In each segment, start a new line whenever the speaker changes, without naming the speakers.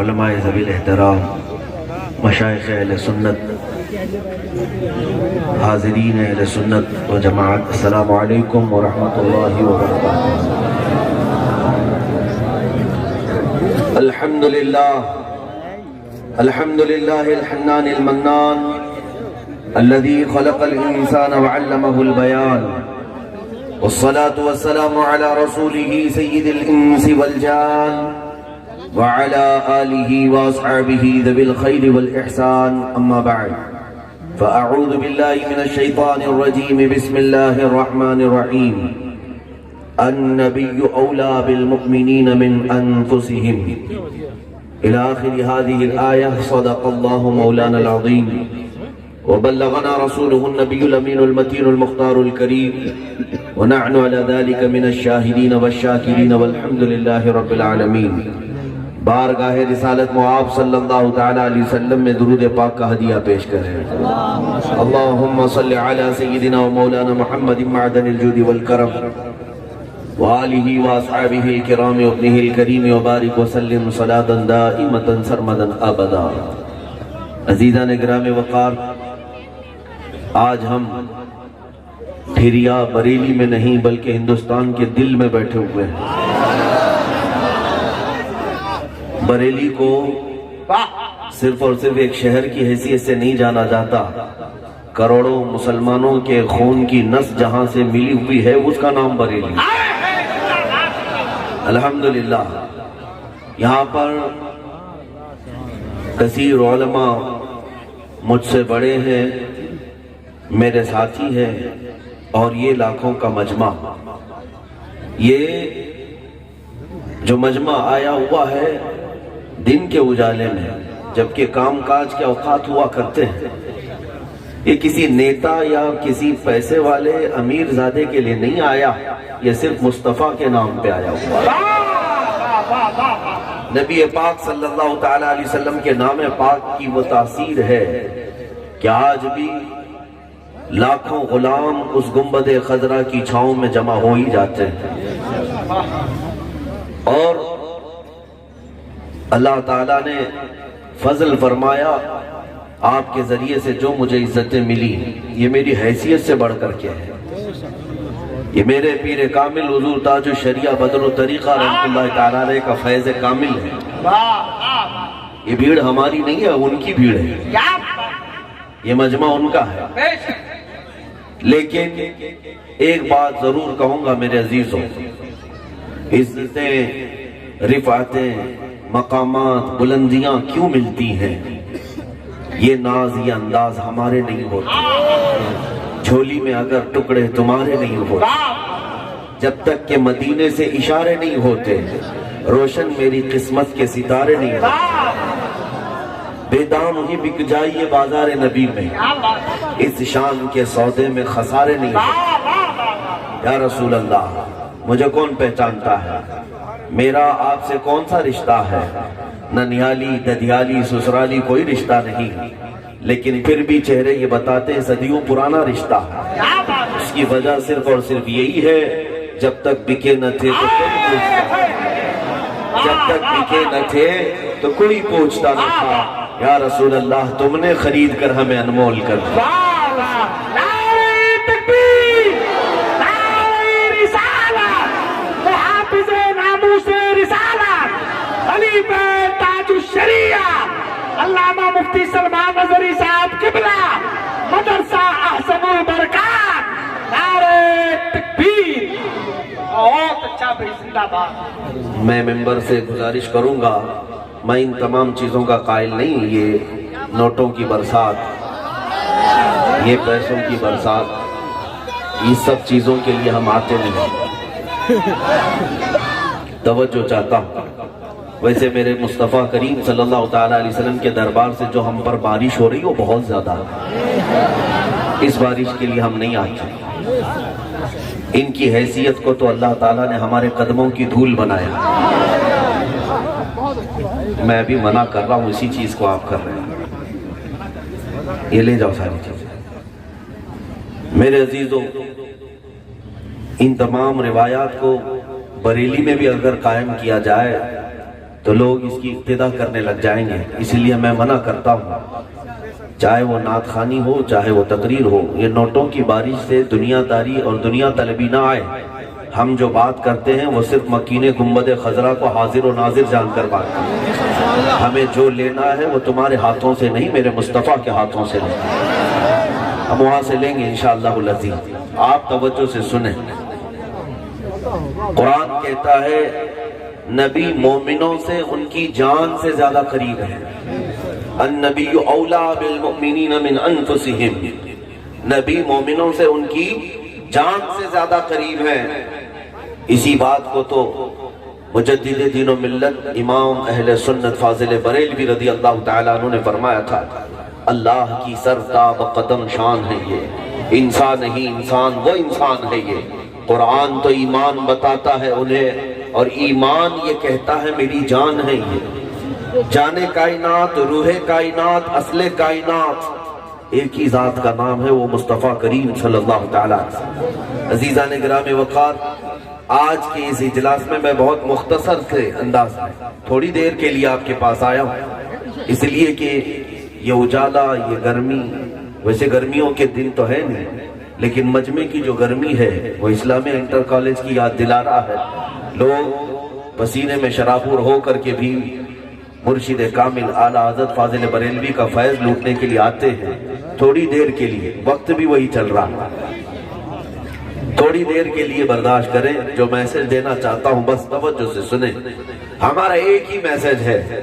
علماء ذویل احترام، مشائخ اہل سنت، حاضرین اہل سنت و جماعت، السلام علیکم ورحمۃ اللہ وبرکاتہ۔ الحمد للہ الحنان المنان الذي خلق الإنسان وعلمه البيان، والصلاة والسلام على رسوله سيد الإنس والجان وعلى آله وأصحابه ذوي الخير والإحسان، أما بعد فأعوذ بالله من الشيطان الرجيم، بسم الله الرحمن الرحيم۔ النبي أولى بالمؤمنين من أنفسهم إلى آخر هذه الآية، صدق الله مولانا العظيم وبلغنا رسوله النبي الأمين المتين المختار الكريم، ونحن على ذلك من الشاهدين والشاكرين والحمد لله رب العالمين۔ بارگاہ رسالت معاب صلی اللہ تعالی علیہ وسلم میں درود پاک کا ہدیہ پیش کریں۔ اللہم صلی علی سیدنا و مولانا محمد معدن الجود والکرم وآلہ واصحابہ الکرام وابنہ الکریم وبارک وسلم صلاة دائمة سرمدا ابدا۔ عزیزان گرامی وقار، آج ہم پھریا بریلی میں نہیں بلکہ ہندوستان کے دل میں بیٹھے ہوئے ہیں۔ بریلی کو صرف اور صرف ایک شہر کی حیثیت سے نہیں جانا جاتا، کروڑوں مسلمانوں کے خون کی نس جہاں سے ملی ہوئی ہے اس کا نام بریلی۔ الحمدللہ یہاں پر کثیر علماء مجھ سے بڑے ہیں، میرے ساتھی ہیں، اور یہ لاکھوں کا مجمع، یہ جو مجمع آیا ہوا ہے دن کے اجالے میں، جبکہ کام کاج کے اوقات ہوا کرتے ہیں، یہ کسی نیتا یا کسی پیسے والے امیر زادے کے لیے نہیں آیا، یہ صرف مصطفیٰ کے نام پہ آیا ہوا ہے۔ نبی پاک صلی اللہ تعالیٰ علیہ وسلم کے نام پاک کی وہ تاثیر ہے کہ آج بھی لاکھوں غلام اس گنبد خضرا کی چھاؤں میں جمع ہو ہی جاتے ہیں، اور اللہ تعالیٰ نے فضل فرمایا آپ کے ذریعے سے جو مجھے عزتیں ملی یہ میری حیثیت سے بڑھ کر کے ہے، یہ میرے پیر کامل حضور تاج الشریعہ بدر الطریقہ رحمۃ اللہ تعالیٰ علیہ کا فیض کامل ہے۔ یہ بھیڑ ہماری نہیں ہے، ان کی بھیڑ ہے، یہ مجمع ان کا ہے۔ لیکن ایک بات ضرور کہوں گا میرے عزیزوں، عزتیں، رفعتیں، مقامات، بلندیاں کیوں ملتی ہیں؟ یہ ناز، یہ انداز ہمارے نہیں ہوتے، جھولی میں اگر ٹکڑے تمہارے نہیں ہوتے، جب تک کہ مدینے سے اشارے نہیں ہوتے، روشن میری قسمت کے ستارے نہیں ہوتے، بے دام ہی بک جائیے بازار نبی میں، اس شان کے سودے میں خسارے نہیں ہوتے۔ یا رسول اللہ، مجھے کون پہچانتا ہے؟ میرا آپ سے کون سا رشتہ ہے؟ ننیالی، ددیالی، سسرالی کوئی رشتہ نہیں، لیکن پھر بھی چہرے یہ بتاتے ہیں صدیوں پرانا رشتہ ہے۔ اس کی وجہ صرف اور صرف یہی ہے، جب تک بکے نہ تھے تو کوئی پوچھتا، جب تک بکے نہ تھے تو کوئی پوچھتا نہ تھا۔ یا رسول اللہ، تم نے خرید کر ہمیں انمول کر دیا۔
تاج الشریعہ علامہ مفتی سلمان نظری صاحب قبلہ، مدرسہ احسن البرکات، نعرہ تکبیر۔ بہت اچھا بھائی، زندہ باد۔
میں ممبر سے گزارش کروں گا، میں ان تمام چیزوں کا قائل نہیں، یہ نوٹوں کی برسات، یہ پیسوں کی برسات، یہ سب چیزوں کے لیے ہم آتے نہیں، توجہ چاہتا ہوں۔ ویسے میرے مصطفیٰ کریم صلی اللہ تعالیٰ علیہ وسلم کے دربار سے جو ہم پر بارش ہو رہی ہے وہ بہت زیادہ ہے، اس بارش کے لیے ہم نہیں آتے، ان کی حیثیت کو تو اللہ تعالیٰ نے ہمارے قدموں کی دھول بنایا۔ میں ابھی منع کر رہا ہوں، اسی چیز کو آپ کر رہے ہیں، یہ لے جاؤ ساری چیزیں۔ میرے عزیزوں، ان تمام روایات کو بریلی میں بھی اگر قائم کیا جائے تو لوگ اس کی ابتدا کرنے لگ جائیں گے، اس لیے میں منع کرتا ہوں، چاہے وہ نعت خوانی ہو چاہے وہ تقریر ہو، یہ نوٹوں کی بارش سے دنیا داری اور دنیا طلبی نہ آئے۔ ہم جو بات کرتے ہیں وہ صرف مکین گنبد خضرا کو حاضر و ناظر جان کر بات کرتے ہیں۔ ہمیں جو لینا ہے وہ تمہارے ہاتھوں سے نہیں، میرے مصطفیٰ کے ہاتھوں سے لینا ہے۔ ہم وہاں سے لیں گے انشاءاللہ العزیز۔ آپ توجہ سے سنیں، قرآن کہتا ہے نبی مومنوں سے ان کی جان سے زیادہ قریب ہے۔ النبی اولا بالمؤمنین من انفسہم، نبی مومنوں سے ان کی جان سے زیادہ قریب ہے۔ اسی بات کو تو مجدد دین و ملت امام اہل سنت فاضل بریلوی رضی اللہ تعالیٰ عنہ نے فرمایا تھا، اللہ کی سرتاب قدم شان ہے یہ، انسان نہیں انسان وہ انسان ہے یہ۔ قرآن تو ایمان بتاتا ہے انہیں، اور ایمان یہ کہتا ہے میری جان ہے یہ۔ جان کائنات، روح کائنات، اصل کائنات، ایک ہی ذات کا نام ہے، وہ مصطفیٰ کریم صلی اللہ تعالیٰ علیہ وسلم۔ عزیزان گرامی وقار، آج کے اس اجلاس میں بہت مختصر سے انداز میں تھوڑی دیر کے لیے آپ کے پاس آیا ہوں، اس لیے کہ یہ اجالا، یہ گرمی، ویسے گرمیوں کے دن تو ہے نہیں، لیکن مجمع کی جو گرمی ہے وہ اسلامی انٹر کالج کی یاد دلا رہا ہے۔ لوگ پسینے میں شرابور ہو کر کے بھی مرشد کامل اعلیٰ حضرت فاضل بریلوی کا فیض لوٹنے کے لیے آتے ہیں، تھوڑی دیر کے لیے، وقت بھی وہی چل رہا ہے، تھوڑی دیر کے لیے برداشت کریں۔ جو میسج دینا چاہتا ہوں بس توجہ سے سنیں، ہمارا ایک ہی میسج ہے،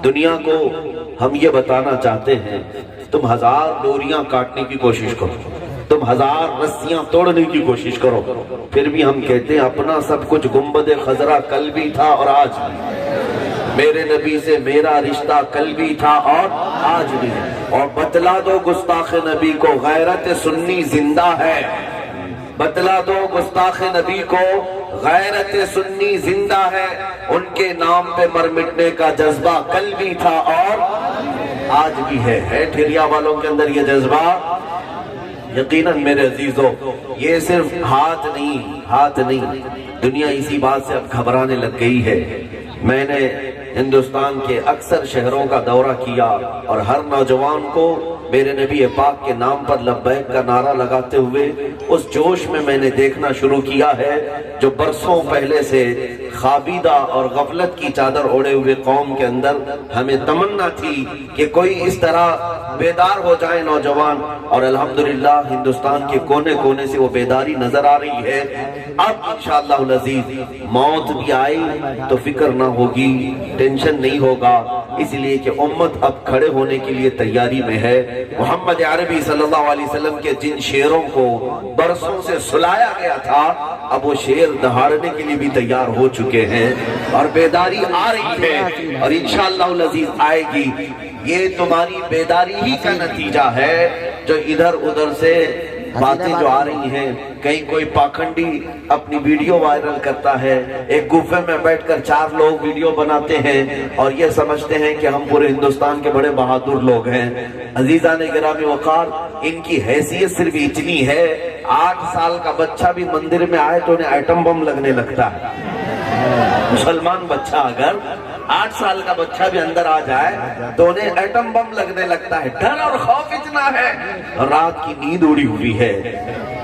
دنیا کو ہم یہ بتانا چاہتے ہیں تم 1000 ڈوریاں کاٹنے کی کوشش کرو، تم 1000 رسیاں توڑنے کی کوشش کرو، پھر بھی ہم کہتے ہیں اپنا سب کچھ گنبد خضرا کل بھی تھا اور آج بھی، میرے نبی سے میرا رشتہ کل بھی تھا اور آج بھی ہے۔ اور بتلا دو گستاخ نبی کو غیرت سنی زندہ ہے، بتلا دو گستاخ نبی کو غیرت سنی زندہ ہے، ان کے نام پہ مر مٹنے کا جذبہ کل بھی تھا اور آج بھی ہے ٹھریا والوں کے اندر یہ جذبہ؟ یقیناً میرے عزیزو، یہ صرف ہاتھ نہیں، دنیا اسی بات سے اب گھبرانے لگ گئی ہے۔ میں نے ہندوستان کے اکثر شہروں کا دورہ کیا اور ہر نوجوان کو میرے نبی پاک کے نام پر لبیک کا نعرہ لگاتے ہوئے اس جوش میں نے دیکھنا شروع کیا ہے جو برسوں پہلے سے خوابیدہ اور غفلت کی چادر اوڑے ہوئے قوم کے اندر ہمیں تمنا تھی کہ کوئی اس طرح بیدار ہو جائے نوجوان، اور الحمدللہ ہندوستان کے کونے کونے سے وہ بیداری نظر آ رہی ہے۔ اب انشاءاللہ العزیز موت بھی آئی تو فکر نہ ہوگی، ٹینشن نہیں ہوگا، اس لیے کہ امت اب کھڑے ہونے کے لیے تیاری میں ہے۔ محمد عربی صلی اللہ علیہ وسلم کے جن شیروں کو برسوں سے سلایا گیا تھا، اب وہ شیر دہاڑنے کے لیے بھی تیار ہو چکے ہیں اور بیداری آ رہی ہے، اور انشاءاللہ العزیز آئے گی۔ یہ تمہاری بیداری ہی کا نتیجہ ہے جو ادھر ادھر سے باتیں جو آ رہی ہیں۔ کہیں کوئی پاکھنڈی اپنی ویڈیو وائرل کرتا ہے، ایک گفے میں بیٹھ کر 4 لوگ ویڈیو بناتے ہیں اور یہ سمجھتے ہیں کہ ہم پورے ہندوستان کے بڑے بہادر لوگ ہیں۔ عزیزان گرامی وقار، ان کی حیثیت صرف اتنی ہے، 8 سال کا بچہ بھی مندر میں آئے تو انہیں ایٹم بم لگنے لگتا ہے۔ مسلمان بچہ اگر 8 سال کا بچہ بھی اندر آ جائے تو انہیں ایٹم بم لگنے لگتا ہے، ڈر اور خوف اتنا ہے۔ رات کی نیند اڑی ہوئی ہے،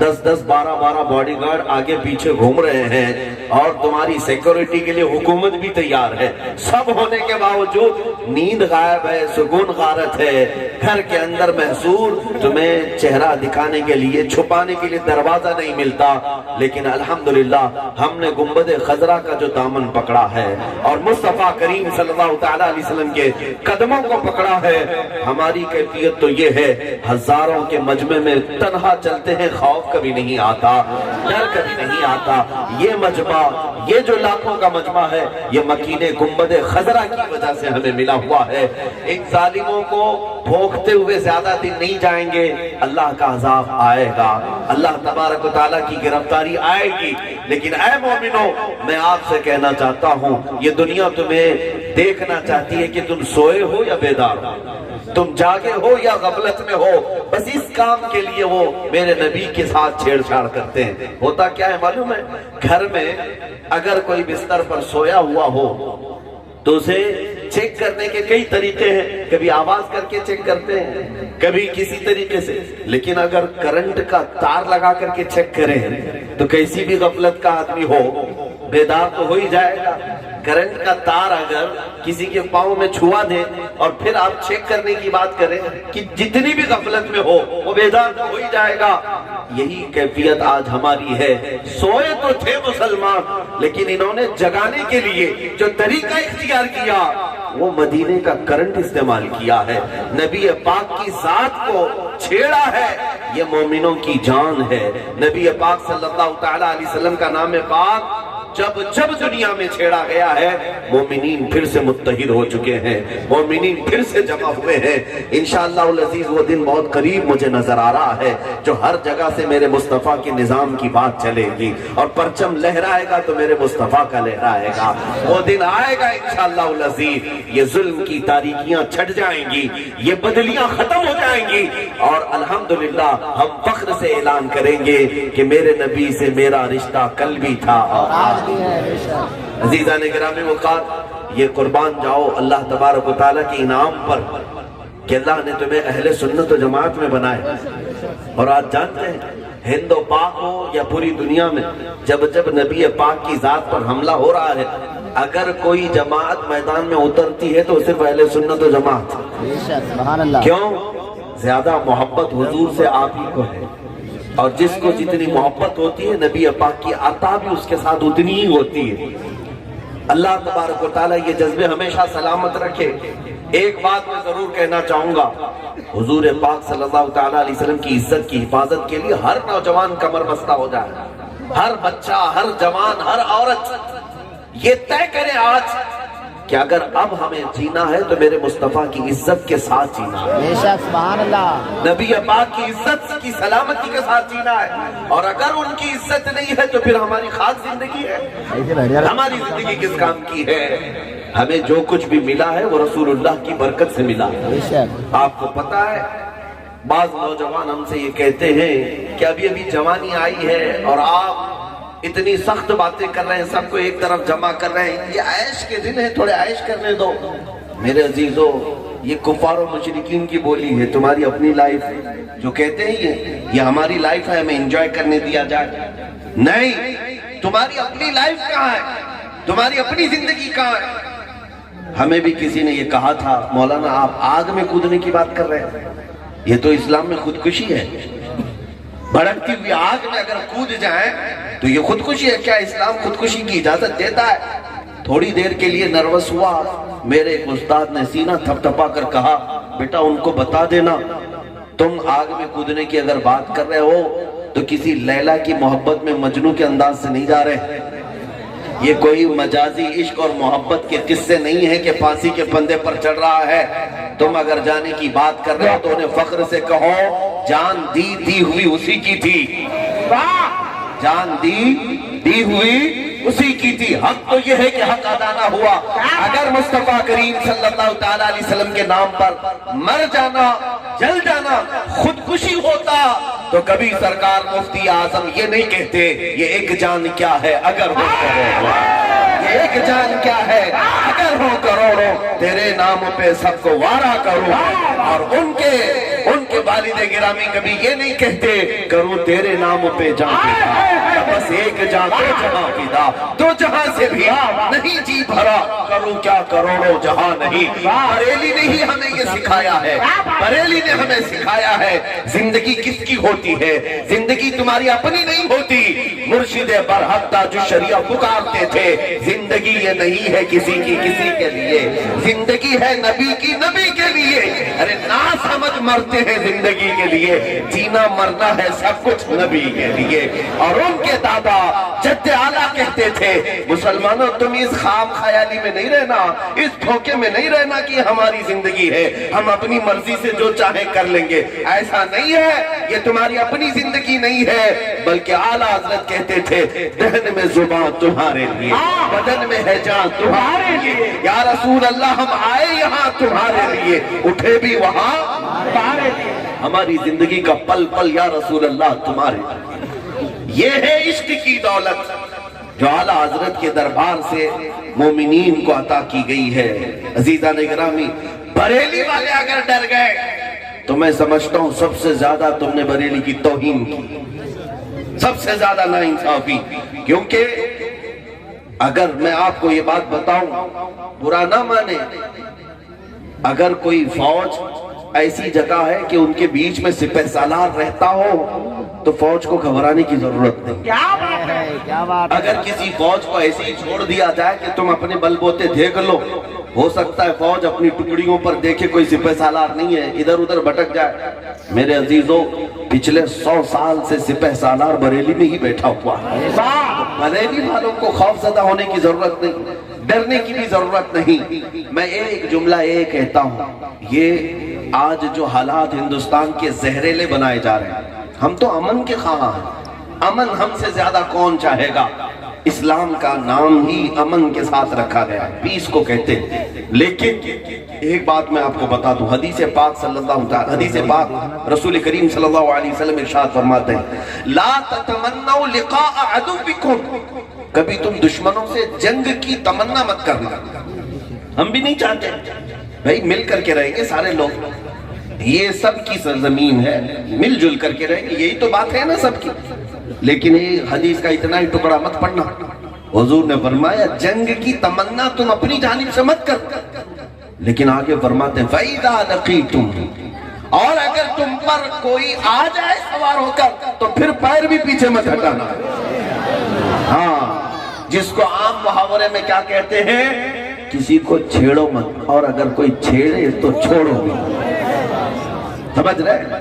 10-10 12-12 باڈی گارڈ آگے پیچھے گھوم رہے ہیں اور تمہاری سیکورٹی کے لیے حکومت بھی تیار ہے۔ سب ہونے کے باوجود نیند غائب ہے، سکون غارت ہے، گھر کے اندر محصور، تمہیں چہرہ دکھانے کے لیے چھپانے کے لیے دروازہ نہیں ملتا۔ لیکن الحمدللہ ہم نے گنبد خضرا کا جو دامن پکڑا ہے اور مصطفیٰ کریم صلی اللہ تعالیٰ علیہ وسلم کے قدموں کو پکڑا ہے، ہماری کیفیت تو یہ ہے، ہزاروں کے مجمع میں تنہا چلتے ہیں، خوف کبھی نہیں آتا، ڈر کبھی نہیں آتا۔ یہ مجمع، یہ جو لاکھوں کا مجمع ہے، یہ مکین گنبد خضرا کی وجہ سے ہمیں ملا ہوا ہے۔ ان ظالموں کو بھوکتے ہوئے زیادہ دن نہیں جائیں گے، اللہ کا عذاب آئے گا، اللہ تبارک و تعالیٰ کی گرفتاری آئے گی۔ لیکن اے مومنوں، میں آپ سے کہنا چاہتا ہوں، یہ دنیا تمہیں دیکھنا چاہتی ہے کہ تم سوئے ہو یا بیدار ہو، تم جاگے ہو یا غفلت میں ہو۔ بس اس کام کے لیے وہ میرے نبی کے ساتھ چھیڑ چھاڑ کرتے ہیں۔ ہوتا کیا ہے معلوم ہے؟ گھر میں اگر کوئی بستر پر سویا ہوا ہو تو اسے چیک کرنے کے کئی طریقے ہیں. کبھی آواز کر کے چیک کرتے ہیں, کبھی کسی طریقے سے. لیکن اگر کرنٹ کا تار لگا کر کے چیک کریں تو کیسی بھی غفلت کا آدمی ہو بیدار تو ہو ہی جائے گا. کرنٹ کا تار اگر کسی کے پاؤں میں چھوا دے اور پھر آپ چیک کرنے کی بات کریں کہ جتنی بھی غفلت میں ہو وہ بیدار تو ہو ہی جائے گا. یہی کیفیت آج ہماری ہے. سوئے تو تھے مسلمان, لیکن انہوں نے جگانے کے لیے جو طریقہ اختیار کیا وہ مدینے کا کرنٹ استعمال کیا ہے. نبی پاک کی ذات کو چھیڑا ہے, یہ مومنوں کی جان ہے. نبی پاک صلی اللہ تعالی علیہ وسلم کا نام پاک جب جب دنیا میں چھیڑا گیا ہے, مومنین پھر سے متحد ہو چکے ہیں, مومنین پھر سے جمع ہوئے ہیں. انشاءاللہ العزیز وہ دن بہت قریب مجھے نظر آ رہا ہے جو ہر جگہ سے میرے مصطفیٰ کے نظام کی بات چلے گی, اور پرچم لہرائے گا تو میرے مصطفیٰ کا لہرائے گا. وہ دن آئے گا انشاءاللہ العزیز, یہ ظلم کی تاریکیاں چھٹ جائیں گی, یہ بدلیاں ختم ہو جائیں گی, اور الحمدللہ ہم فخر سے اعلان کریں گے کہ میرے نبی سے میرا رشتہ کل بھی تھا اور آج. عزیزان گرامی وقار, یہ قربان جاؤ اللہ تبارک و تعالیٰ کے انعام پر کہ اللہ نے تمہیں اہل سنت و جماعت میں بنائے. اور آج جانتے ہیں ہند و پاک ہو یا پوری دنیا میں جب جب نبی پاک کی ذات پر حملہ ہو رہا ہے, اگر کوئی جماعت میدان میں اترتی ہے تو صرف اہل سنت و جماعت. کیوں؟ زیادہ محبت حضور سے آپ ہی کو ہے, اور جس کو جتنی محبت ہوتی ہے نبی پاک کی عطا بھی اس کے ساتھ اتنی ہی ہوتی ہے. اللہ تبارک و تعالیٰ یہ جذبے ہمیشہ سلامت رکھے. ایک بات میں ضرور کہنا چاہوں گا, حضور پاک صلی اللہ تعالیٰ علیہ وسلم کی عزت کی حفاظت کے لیے ہر نوجوان کمر بستہ ہو جائے, ہر بچہ, ہر جوان, ہر عورت یہ طے کرے آج کہ اگر اب ہمیں جینا ہے تو میرے مصطفیٰ کی عزت کے ساتھ جینا ہے,
بے شک سبحان اللہ,
نبی پاک کی عزت کی سلامتی کے ساتھ جینا ہے. اور اگر ان کی عزت نہیں ہے تو پھر ہماری خاص زندگی ہے, ہماری زندگی کس کام کی ہے؟ ہمیں جو کچھ بھی ملا ہے وہ رسول اللہ کی برکت سے ملا ہے.
بے شک.
آپ کو پتا ہے بعض نوجوان ہم سے یہ کہتے ہیں کہ ابھی ابھی جوانی آئی ہے اور آپ اتنی سخت باتیں کر رہے ہیں, سب کو ایک طرف جمع کر رہے ہیں, یہ عیش کے دن ہے, تھوڑے عیش کرنے دو. میرے عزیزو, یہ کفار و مشرکین کی بولی ہے, تمہاری اپنی لائف جو کہتے ہیں یہ ہماری لائف ہے, ہمیں انجوائے کرنے دیا جائے. نہیں, تمہاری اپنی لائف کہاں ہے, تمہاری اپنی زندگی کہاں ہے؟ ہمیں بھی کسی نے یہ کہا تھا, مولانا آپ آگ میں کودنے کی بات کر رہے ہیں, یہ تو اسلام میں خودکشی ہے. بھڑکتی ہوئی آگ میں اگر کود جائیں تو یہ خودکشی ہے کیا؟ اسلام خودکشی کی اجازت دیتا ہے؟ تھوڑی دیر کے لیے نروس ہوا, میرے ایک استاد نے سینہ تھپ تھپا کر کہا, بیٹا ان کو بتا دینا تم آگ میں کودنے کی اگر بات کر رہے ہو تو کسی لیلا کی محبت میں مجنوں کے انداز سے نہیں جا رہے. یہ کوئی مجازی عشق اور محبت کے قصے نہیں ہے کہ پھانسی کے پندے پر چڑھ رہا ہے. تم اگر جانے کی بات کر رہے ہو تو انہیں فخر سے کہو جان دی ہوئی اسی کی تھی, جان دی ہوئی اسی کی تھی. حق تو یہ ہے کہ حق ادا نہ ہوا. اگر مصطفیٰ کریم صلی اللہ تعالیٰ علیہ وسلم کے نام پر مر جانا, جل جانا خودکشی ہوتا تو کبھی سرکار مفتی اعظم یہ نہیں کہتے یہ ایک جان کیا ہے اگر ہو کروڑوں, یہ ایک جان کیا ہے اگر ہو کروڑوں, تیرے نام پہ سب کو وارا کروں. اور ان کے والد گرامی کبھی یہ نہیں کہتے کروں تیرے نام پہ جان فدا, بس ایک جان دو جہاں فدا, دو جہاں سے بھی نہیں جی بھرا, کروں کیا کروڑوں جہاں نہیں. بریلی نے ہی ہمیں یہ سکھایا ہے, بریلی نے ہمیں سکھایا ہے زندگی کس کی ہوتی ہے, زندگی تمہاری اپنی نہیں ہوتی. مرشد برحق تھا جو شریعہ پکارتے تھے, زندگی یہ نہیں ہے کسی کی کسی کے لیے, زندگی ہے نبی کی نبی کے لیے. ارے نا سمجھ مرتے ہیں زندگی کے لیے, جینا مرنا ہے سب کچھ نبی کے لیے. اور ان کے دادا جد اعلیٰ کہتے تھے مسلمانوں تم اس خواب خیالی میں نہیں رہنا, اس دھوکے میں نہیں رہنا کہ ہماری زندگی ہے, ہم اپنی مرضی سے جو چاہیں کر لیں گے. ایسا نہیں ہے, یہ تمہاری اپنی زندگی نہیں ہے, بلکہ اعلیٰ حضرت کہتے تھے دہن میں زبان تمہارے لیے, بدن میں ہے جان تمہارے لیے. یا رسول اللہ ہم آئے یہاں تمہارے لیے, اٹھے بھی وہاں تمہارے لیے. ہماری زندگی کا پل پل یا رسول اللہ تمہارے لیے. یہ ہے عشق کی دولت جو اعلیٰ حضرت کے دربار سے مومنین کو عطا کی گئی ہے۔ عزیزان گرامی، بریلی والے اگر ڈر گئے تو میں سمجھتا ہوں سب سے زیادہ تم نے بریلی کی توہین کی، سب سے زیادہ ناانصافی، کیونکہ اگر میں آپ کو یہ بات بتاؤں، برا نہ مانے، اگر کوئی فوج ایسی جگہ ہے کہ ان کے بیچ میں سپہ سالار رہتا ہو تو فوج کو گھبرانے کی ضرورت نہیں۔
کیا بات ہے، کیا بات ہے۔
اگر کسی فوج کو ایسے ہی چھوڑ دیا جائے کہ تم اپنے بل بوتے دیکھ لو، ہو سکتا ہے فوج اپنی ٹکڑیوں پر دیکھے کوئی سپہ سالار نہیں ہے، ادھر ادھر بھٹک جائے۔ میرے عزیزوں، پچھلے 100 سال سے سپہ سالار بریلی میں ہی بیٹھا ہوا ہے۔ بریلی والوں کو خوف زدہ ہونے کی ضرورت نہیں، ڈرنے کی بھی ضرورت نہیں۔ میں ایک جملہ کہتا ہوں، یہ آج جو حالات ہندوستان کے زہریلے بنائے جا رہے ہیں، ہم تو امن کے خواہاں ہیں، امن ہم سے زیادہ کون چاہے گا؟ اسلام کا نام ہی امن کے ساتھ رکھا گیا، پیس کو کہتے ہیں۔ لیکن ایک بات میں آپ کو بتا دوں، حدیث پاک رسول کریم صلی اللہ علیہ وسلم ارشاد فرماتے ہیں، لا تتمنوا لقاء عدوکم، کبھی تم دشمنوں سے جنگ کی تمنا مت کرنا۔ ہم بھی نہیں چاہتے بھائی، مل کر کے رہیں گے سارے لوگ، یہ سب کی سرزمین ہے، مل جل کر کے رہیں گے، یہی تو بات ہے نا سب کی۔ لیکن یہ حدیث کا اتنا ہی ٹکڑا مت پڑھنا، حضور نے فرمایا جنگ کی تمنا تم اپنی جانب سے مت کر، لیکن آگے فرماتے ہیں فَإِذَا لَقِيتُمْ، اور اگر تم پر کوئی آ جائے سوار ہو کر تو پھر پیر بھی پیچھے مت ہٹانا۔ ہاں، جس کو عام محاورے میں کیا کہتے ہیں، کسی کو چھیڑو مت، اور اگر کوئی چھیڑے تو چھوڑو بھی۔ سمجھ رہے؟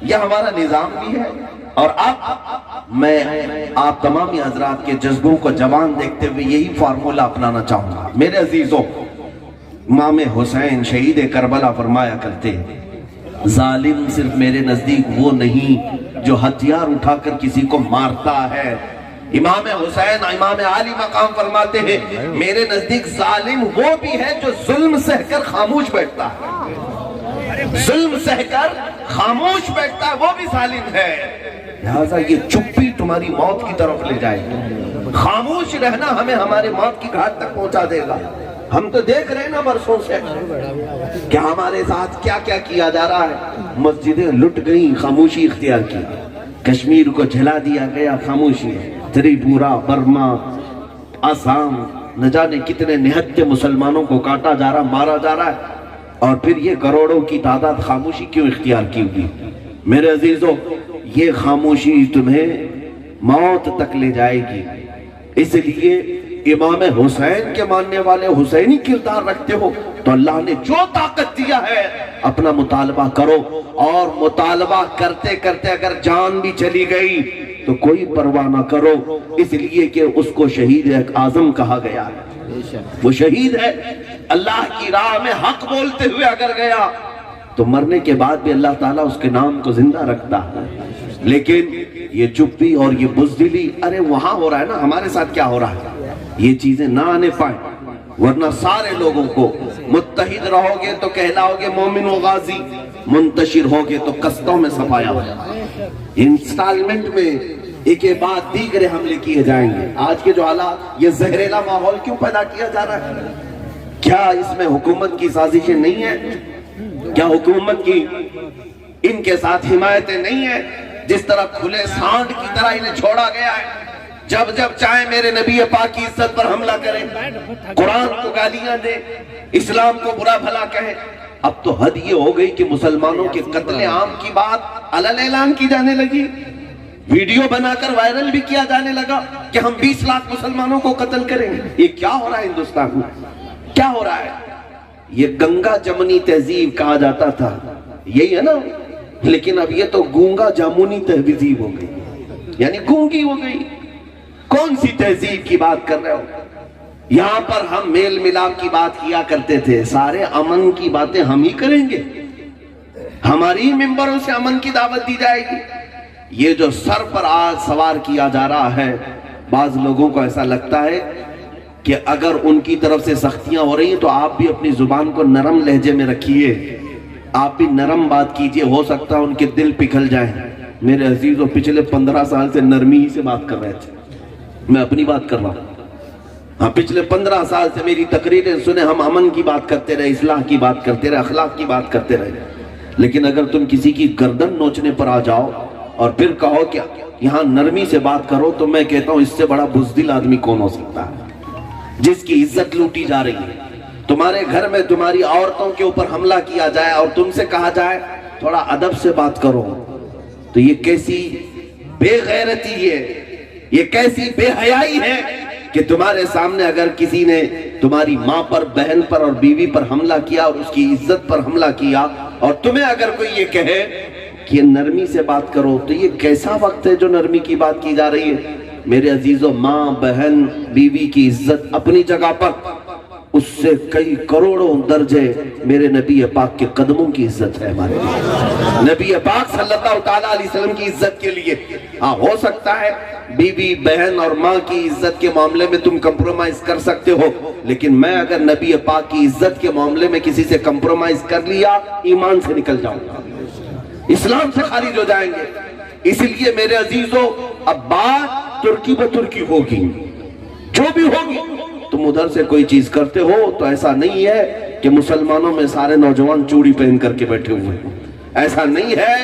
یہ ہمارا نظام بھی ہے۔ اور اب میں آپ تمام حضرات کے جذبوں کو جوان دیکھتے ہوئے یہی فارمولہ اپنانا چاہوں گا۔ میرے عزیزوں، امام حسین شہید کربلا فرمایا کرتے ہیں، ظالم صرف میرے نزدیک وہ نہیں جو ہتھیار اٹھا کر کسی کو مارتا ہے۔ امام حسین امام عالی مقام فرماتے ہیں، میرے نزدیک ظالم وہ بھی ہے جو ظلم سہ کر خاموش بیٹھتا ہے، ظلم سہ کر خاموش بیٹھتا ہے، وہ بھی ظالم ہے۔ لہٰذا یہ چپی تمہاری موت کی طرف لے جائے گی، خاموش رہنا ہمیں ہمارے موت کی گھاٹ تک پہنچا دے گا۔ ہم تو دیکھ رہے ہیں نا برسوں سے کہ ہمارے ساتھ کیا کیا کیا جا رہا ہے۔ مسجدیں لٹ گئیں، خاموشی اختیار کی، کشمیر کو جلا دیا گیا، خاموشی ہے، تریپورہ، برما، آسام، نہ جانے کتنے نہتے مسلمانوں کو کاٹا جا رہا، مارا جا رہا ہے، اور پھر یہ کروڑوں کی تعداد خاموشی کیوں اختیار کی ہوئی؟ میرے عزیزوں، یہ خاموشی تمہیں موت تک لے جائے گی۔ اس لیے امام حسین کے ماننے والے حسینی کردار رکھتے ہو تو اللہ نے جو طاقت دیا ہے اپنا مطالبہ کرو، اور مطالبہ کرتے کرتے اگر جان بھی چلی گئی تو کوئی پرواہ نہ کرو، اس لیے کہ اس کو شہید اعظم کہا گیا ہے۔ وہ شہید ہے، اللہ کی راہ میں حق بولتے ہوئے اگر گیا تو مرنے کے بعد بھی اللہ تعالیٰ اس کے نام کو زندہ رکھتا ہے۔ لیکن یہ چپی اور یہ بزدلی، ارے وہاں ہو رہا ہے نا، ہمارے ساتھ کیا ہو رہا ہے، یہ چیزیں نہ آنے پائیں، ورنہ سارے لوگوں کو متحد رہو گے تو کہلاؤ گے مومن و غازی، منتشر ہوگے تو قصدوں میں صفایا ہوگا۔ انسٹالمنٹ میں ایک بعد دیگر حملے کیے جائیں گے۔ آج کے جو حالات، یہ زہریلا ماحول کیوں پیدا کیا جا رہا ہے؟ کیا اس میں حکومت کی سازشیں نہیں ہیں؟ کیا حکومت کی ان کے ساتھ حمایتیں نہیں ہیں؟ جس طرح کھلے سانڈ کی طرح انہیں چھوڑا گیا ہے، جب جب چاہیں میرے نبی پاک کی عزت پر حملہ کریں، قرآن کو گالیاں دیں، اسلام کو برا بھلا کہیں۔ اب تو حد یہ ہو گئی کہ مسلمانوں کے قتل عام کی بات علن اعلان کی جانے لگی، ویڈیو بنا کر وائرل بھی کیا جانے لگا کہ ہم 20 لاکھ مسلمانوں کو قتل کریں گے۔ یہ کیا ہو رہا ہے ہندوستان میں؟ کیا ہو رہا ہے؟ یہ گنگا جمنی تہذیب کہا جاتا تھا، یہی ہے نا، لیکن اب یہ تو گونگا جامونی تہذیب ہو گئی، یعنی گونگی ہو گئی۔ کون سی تہذیب کی بات کر رہے ہو؟ یہاں پر ہم میل ملاپ کی بات کیا کرتے تھے، سارے امن کی باتیں ہم ہی کریں گے، ہماری ممبروں سے امن کی دعوت دی جائے گی۔ یہ جو سر پر آج سوار کیا جا رہا ہے، بعض لوگوں کو ایسا لگتا ہے کہ اگر ان کی طرف سے سختیاں ہو رہی ہیں تو آپ بھی اپنی زبان کو نرم لہجے میں رکھیے، آپ بھی نرم بات کیجئے، ہو سکتا ہے ان کے دل پگھل جائیں۔ میرے عزیزوں، پچھلے 15 سال سے نرمی ہی سے بات کر رہے تھے، میں اپنی بات کر رہا ہوں. ہاں پچھلے 15 سال سے میری تقریریں سنے, ہم امن کی بات کرتے رہے, اصلاح کی بات کرتے رہے, اخلاق کی بات کرتے رہے. لیکن اگر تم کسی کی گردن نوچنے پر آ جاؤ اور پھر کہو کہ یہاں نرمی سے بات کرو, تو میں کہتا ہوں اس سے بڑا بزدل آدمی کون ہو سکتا ہے, جس کی عزت لوٹی جا رہی ہے. تمہارے گھر میں تمہاری عورتوں کے اوپر حملہ کیا جائے اور تم سے کہا جائے تھوڑا ادب سے بات کرو, تو یہ کیسی بے غیرتی ہے, یہ کیسی بے حیائی ہے کہ تمہارے سامنے اگر کسی نے تمہاری ماں پر, بہن پر اور بیوی پر حملہ کیا اور اس کی عزت پر حملہ کیا, اور تمہیں اگر کوئی یہ کہے کہ نرمی سے بات کرو, تو یہ کیسا وقت ہے جو نرمی کی بات کی جا رہی ہے. میرے عزیزو, ماں, بہن, بیوی کی عزت اپنی جگہ پر, اس سے کئی کروڑوں درجے میرے نبی پاک کے قدموں کی عزت ہے. ہمارے نبی پاک صلی اللہ تعالیٰ علیہ وسلم کی عزت کے لیے ہاں ہو سکتا ہے بیوی, بہن اور ماں کی عزت کے معاملے میں تم کمپرومائز کر سکتے ہو, لیکن میں اگر نبی پاک کی عزت کے معاملے میں کسی سے کمپرومائز کر لیا, ایمان سے نکل جاؤں گا, اسلام سے خارج ہو جائیں گے. اس لیے میرے عزیزو, اب بات ترکی بترکی ہوگی, جو بھی ہوگی. تم ادھر سے کوئی چیز کرتے ہو تو ایسا نہیں ہے کہ مسلمانوں میں سارے نوجوان چوڑی پہن کر کے بیٹھے ہوئے ہیں, ایسا نہیں ہے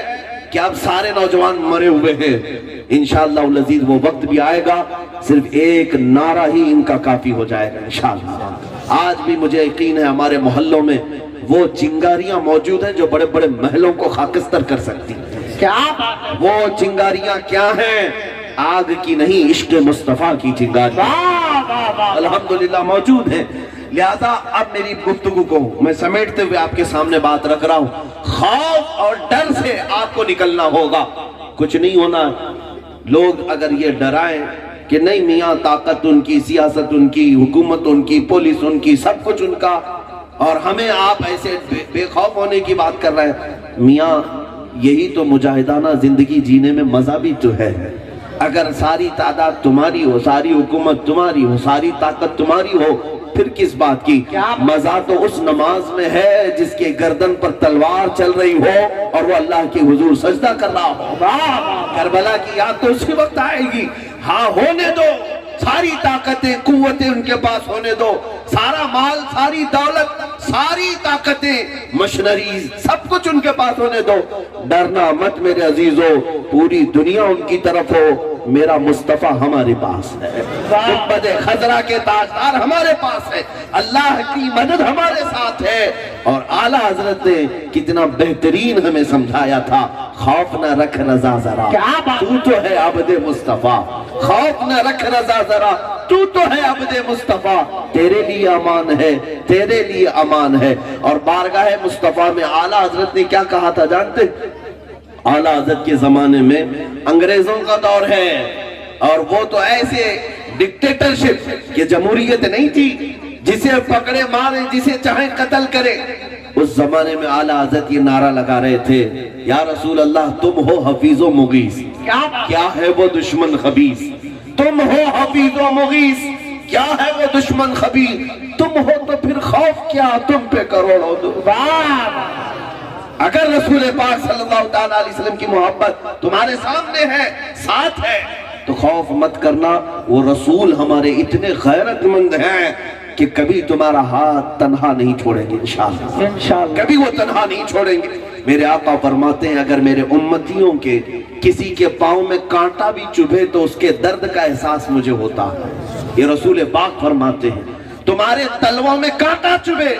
کہ اب سارے نوجوان مرے ہوئے ہیں. انشاءاللہ العزیز وہ وقت بھی آئے گا, صرف ایک نعرہ ہی ان کا کافی ہو جائے گا انشاءاللہ. آج بھی مجھے یقین ہے ہمارے محلوں میں وہ چنگاریاں موجود ہیں جو بڑے بڑے محلوں کو خاکستر کر سکتی ہیں.
کیا بات ہے.
وہ چنگاریاں کیا ہیں؟ آگ کی نہیں, عشق مصطفیٰ کی چنگاریاں الحمدللہ موجود ہیں. لہذا اب میری گفتگو کو میں سمیٹتے ہوئے آپ کے سامنے بات رکھ رہا ہوں. خوف اور ڈر سے آپ کو نکلنا ہوگا, کچھ نہیں ہونا. لوگ اگر یہ ڈرائیں کہ نہیں میاں طاقت ان کی, سیاست ان کی, حکومت ان کی, پولیس ان کی, سب کچھ ان کا, اور ہمیں آپ ایسے بے خوف ہونے کی بات کر رہے ہیں, میاں یہی تو مجاہدانہ زندگی جینے میں مزہ بھی تو ہے. اگر ساری تعداد تمہاری ہو, ساری حکومت تمہاری ہو, ساری طاقت تمہاری ہو, پھر کس بات کی مزہ تو اس نماز میں ہے جس کے گردن پر تلوار چل رہی ہو اور وہ اللہ کے حضور سجدہ کر رہا ہو. کربلا کی یاد تو اسی وقت آئے گی. ہاں ہونے دو, ساری طاقتیں قوتیں ان کے پاس ہونے دو, سارا مال, ساری دولت, ساری طاقتیں, مشنریز, سب کچھ ان کے پاس ہونے دو. ڈرنا مت میرے عزیزو, پوری دنیا ان کی طرف ہو, میرا مصطفیٰ ہمارے پاس ہے, گنبد خضرا کے تاجدار ہمارے پاس ہے, اللہ کی مدد ہمارے ساتھ ہے. اور اعلیٰ حضرت نے کتنا بہترین ہمیں سمجھایا تھا, خوف نہ رکھ رضا ذرا, تو تو ہے عبد مصطفیٰ. خوف نہ رکھ رضا ذرا, تو تو ہے عبد مصطفیٰ, تیرے لیے امان ہے, تیرے لیے امان ہے. اور بارگاہ مصطفیٰ میں اعلیٰ حضرت نے کیا کہا تھا جانتے؟ اعلیٰ حضرت کے زمانے میں انگریزوں کا دور ہے, اور وہ تو ایسے ڈکٹیٹرشپ کہ جمہوریت نہیں تھی, جسے پکڑے مارے, جسے چاہیں قتل کرے. اس زمانے میں اعلیٰ حضرت یہ نعرہ لگا رہے تھے, یا رسول اللہ تم ہو حفیظ و مغیث, کیا ہے وہ دشمن خبیث. تم ہو حفیظ و مغیث, کیا ہے وہ دشمن خبیث. تم ہو تو پھر خوف کیا, تم پہ کروڑوں دعا. اگر رسول پاک صلی اللہ تعالیٰ علیہ وسلم کی محبت تمہارے سامنے ہے, ساتھ ہے, تو خوف مت کرنا. وہ رسول ہمارے اتنے غیرت مند ہیں کہ کبھی تمہارا ہاتھ تنہا نہیں چھوڑیں گے انشاءاللہ, کبھی وہ تنہا نہیں چھوڑیں گے. میرے آقا فرماتے ہیں اگر میرے امتیوں کے کسی کے پاؤں میں کانٹا بھی چبھے تو اس کے درد کا احساس مجھے ہوتا ہے. یہ رسول پاک فرماتے ہیں, تمہارے تلووں میں کانٹا چبھے,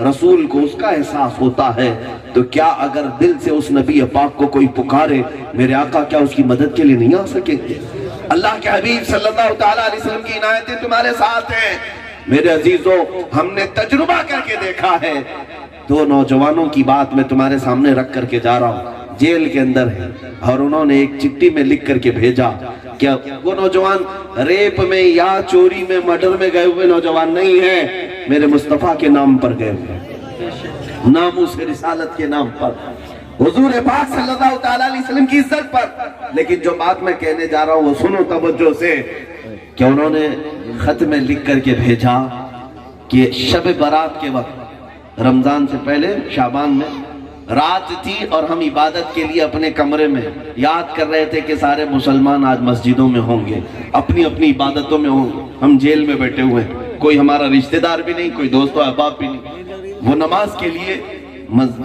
رسول کو اس کا احساس ہوتا ہے. تو کیا اگر دل سے اس نبی پاک کو کوئی پکارے, میرے آقا کیا اس کی مدد کے لیے نہیں آ سکیں گے؟ اللہ کے حبیب صلی اللہ تعالیٰ علیہ وسلم کی عنایتیں تمہارے ساتھ ہیں. میرے عزیزو, ہم نے تجربہ کر کے دیکھا ہے. دو نوجوانوں کی بات میں تمہارے سامنے رکھ کر کے جا رہا ہوں, جیل کے اندر ہے, اور انہوں نے ایک چٹھی میں لکھ کر کے بھیجا کہ وہ نوجوان ریپ میں یا چوری میں, مرڈر میں گئے ہوئے نوجوان نہیں ہیں, میرے مصطفیٰ کے نام پر گئے ہوئے, ناموس رسالت کے نام پر, حضور پاک صلی اللہ تعالیٰ علیہ وسلم کی عزت پر. لیکن جو بات میں کہنے جا رہا ہوں وہ سنو توجہ سے, کہ انہوں نے خط میں لکھ کر کے بھیجا کہ شب برات کے وقت, رمضان سے پہلے شعبان میں رات تھی اور ہم عبادت کے لیے اپنے کمرے میں یاد کر رہے تھے کہ سارے مسلمان آج مسجدوں میں ہوں گے، اپنی اپنی عبادتوں میں ہوں گے، ہم جیل میں بیٹھے ہوئے ہیں، کوئی ہمارا رشتہ دار بھی نہیں، کوئی دوست و احباب بھی نہیں۔ وہ نماز کے لیے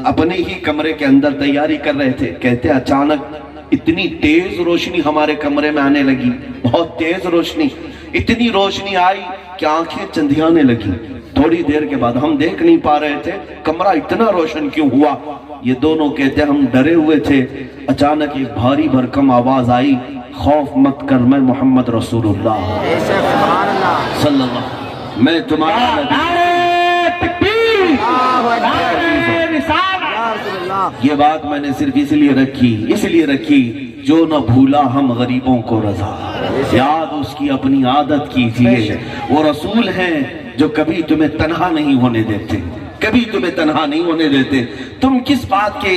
اپنے ہی کمرے کے اندر تیاری کر رہے تھے، کہتے اچانک اتنی تیز روشنی ہمارے کمرے میں آنے لگی، بہت تیز روشنی، اتنی روشنی آئی کہ آنکھیں چندیانے لگی۔ تھوڑی دیر کے بعد ہم دیکھ نہیں پا رہے تھے کمرہ اتنا روشن کیوں ہوا۔ یہ دونوں کہتے ہم ڈرے ہوئے تھے، اچانک ایک بھاری بھرکم آواز آئی، خوف مت کر، میں محمد رسول اللہ
سبحان اللہ
صلی اللہ علیہ وسلم، میں تمہارا نبی۔
یا رسول اللہ۔
یہ بات میں نے صرف اس لیے رکھی جو نہ بھولا ہم غریبوں کو رضا، یاد اس کی اپنی عادت کیجیے۔ وہ رسول ہیں جو کبھی تمہیں تنہا نہیں ہونے دیتے، کبھی تمہیں تنہا نہیں ہونے دیتے۔ تم کس بات کے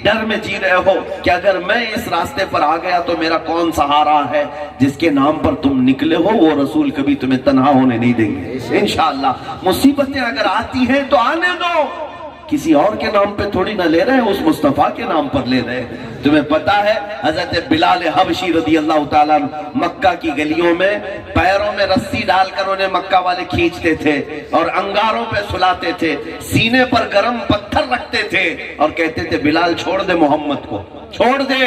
ڈر میں جی رہے ہو کہ اگر میں اس راستے پر آ گیا تو میرا کون سہارا ہے؟ جس کے نام پر تم نکلے ہو وہ رسول کبھی تمہیں تنہا ہونے نہیں دیں گے انشاءاللہ۔ مصیبتیں اگر آتی ہیں تو آنے دو، کسی اور کے نام پہ تھوڑی نہ لے رہے ہیں، اس مصطفیٰ کے نام پر لے رہے ہیں۔ تمہیں پتا ہے حضرت بلال حبشی رضی اللہ تعالیٰ مکہ کی گلیوں میں پیروں میں رسی ڈال کر انہیں مکہ والے کھینچتے تھے اور انگاروں پہ سلاتے تھے، سینے پر گرم پتھر رکھتے تھے اور کہتے تھے بلال چھوڑ دے محمد کو، چھوڑ دے،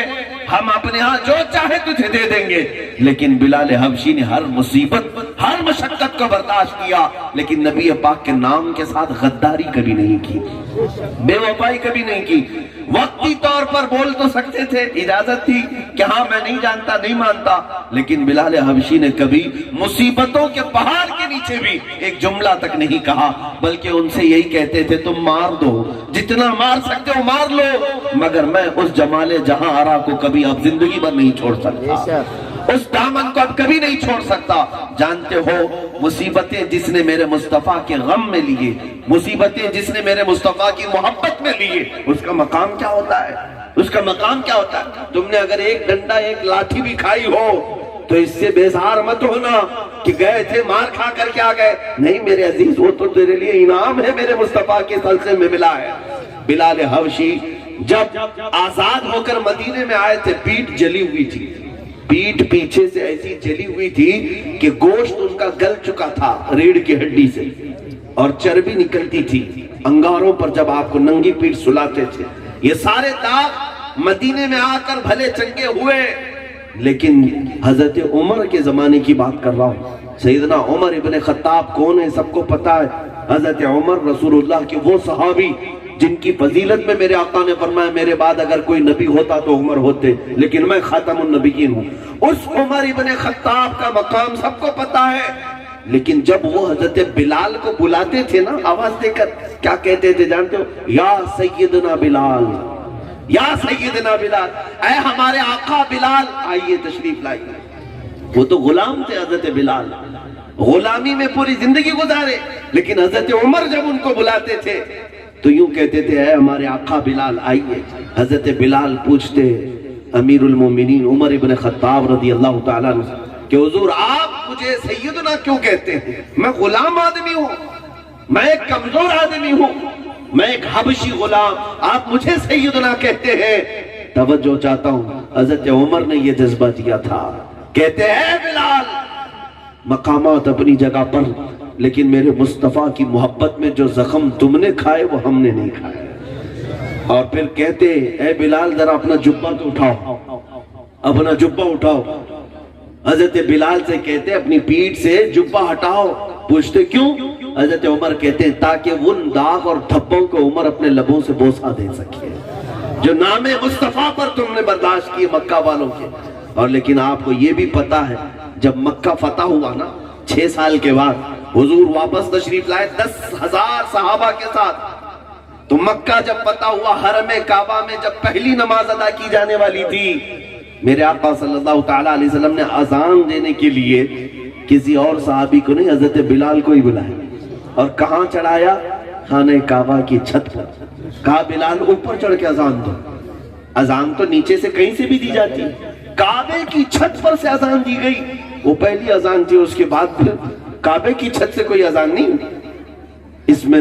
ہم اپنے ہاں جو چاہے تجھے دے دیں گے۔ لیکن بلال حبشی نے ہر مصیبت، ہر مشقت کو برداشت کیا، لیکن نبی پاک کے نام کے ساتھ غداری کبھی نہیں کی، بے وفائی کبھی نہیں کی۔ وقتی طور پر بول تو سکتے تھے، اجازت تھی کہ ہاں میں نہیں جانتا، نہیں مانتا، لیکن بلال حبشی نے کبھی مصیبتوں کے پہاڑ کے نیچے بھی ایک جملہ تک نہیں کہا، بلکہ ان سے یہی کہتے تھے تم مار دو، جتنا مار سکتے ہو مار لو، مگر میں اس جمال جہاں آرا کو کبھی اب زندگی بھر نہیں چھوڑ سکتا، اس دامن کو اب کبھی نہیں چھوڑ سکتا۔ جانتے ہو مصیبتیں جس نے میرے مصطفیٰ کے غم میں لیے، مصیبتیں جس نے میرے مصطفیٰ کی محبت میں لیے، اس کا مقام کیا ہوتا ہے؟ اس کا مقام کیا ہوتا ہے؟ تم نے اگر ایک ڈنڈا ایک لاٹھی بھی کھائی ہو تو اس سے بیزار مت ہونا کہ گئے تھے مار کھا کر کے آ گئے، نہیں میرے عزیز، وہ تو تیرے لیے انعام ہے میرے مصطفیٰ کے سلسلے میں ملا ہے۔ بلال حبشی جب آزاد ہو کر مدینے میں آئے تھے، پیٹھ جلی ہوئی تھی، پیٹھ پیچھے سے ایسی جلی ہوئی تھی کہ گوشت ان کا گل چکا تھا ریڑھ کی ہڈی سے اور چربی نکلتی تھی۔ انگاروں پر جب آپ کو ننگی پیٹھ سلاتے تھے، یہ سارے داغ مدینے میں آ کر بھلے چنگے ہوئے، لیکن حضرت عمر کے زمانے کی بات کر رہا ہوں۔ سیدنا عمر ابن خطاب کون ہے سب کو پتا ہے۔ حضرت عمر رسول اللہ کے وہ صحابی جن کی فضیلت میں میرے آقا نے فرمایا میرے بعد اگر کوئی نبی ہوتا تو عمر ہوتے، لیکن میں خاتم النبیین ہوں۔ اس عمر ابن خطاب کا مقام سب کو پتا ہے، لیکن جب وہ حضرت بلال کو بلاتے تھے نا آواز دے کر، کیا کہتے تھے جانتے ہو؟ یا سیدنا بلال، یا سیدنا بلال، اے ہمارے آقا بلال آئیے تشریف لائیے۔ وہ تو غلام تھے حضرت بلال، غلامی میں پوری زندگی گزارے، لیکن حضرت عمر جب ان کو بلاتے تھے تو یوں کہتے تھے اے ہمارے آقا بلال آئیے۔ حضرت بلال پوچھتے امیر المومنین عمر ابن خطاب رضی اللہ تعالیٰ عنہ کہ حضور آپ مجھے سیدنا کیوں کہتے ہیں؟ میں غلام آدمی ہوں، میں ایک کمزور آدمی ہوں، میں ایک حبشی غلام، آپ مجھے سیدنا کہتے ہیں۔ توجہ چاہتا ہوں، حضرت عمر نے یہ جذبہ دیا تھا، کہتے ہیں بلال مقامات اپنی جگہ پر، لیکن میرے مصطفیٰ کی محبت میں جو زخم تم نے کھائے وہ ہم نے نہیں کھائے۔ اور پھر کہتے اے بلال ذرا اپنا جبہ تو اٹھاؤ، اپنا جبہ اٹھاؤ۔ حضرت بلال سے کہتے اپنی پیٹھ سے جبہ ہٹاؤ۔ پوچھتے کیوں؟ حضرت عمر کہتے ہیں تاکہ ان داغ اور دھبوں کو عمر اپنے لبوں سے بوسہ دے سکے جو نام مصطفیٰ پر تم نے برداشت کیے مکہ والوں کے۔ اور لیکن آپ کو یہ بھی پتا ہے جب مکہ فتح ہوا نا 6 سال کے بعد حضور واپس تشریف لائے 10,000 صحابہ کے ساتھ، تو مکہ جب فتح ہوا حرم کعبہ میں جب پہلی نماز ادا کی جانے والی تھی، میرے آقا صلی اللہ تعالیٰ علیہ وسلم نے اذان دینے کے لیے کسی اور صحابی کو نہیں حضرت بلال کو ہی بلایا اور کہاں چڑھایا؟ خانہ کعبہ کی چھت پر۔ کہا بلال اوپر چڑھ کے اذان دو۔ اذان تو نیچے سے کہیں سے بھی دی جاتی، کعبے کی چھت پر سے اذان دی گئی، وہ پہلی اذان تھی، اس کے بعد پھر کعبے کی چھت سے کوئی اذان نہیں۔ اس میں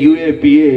UAPA,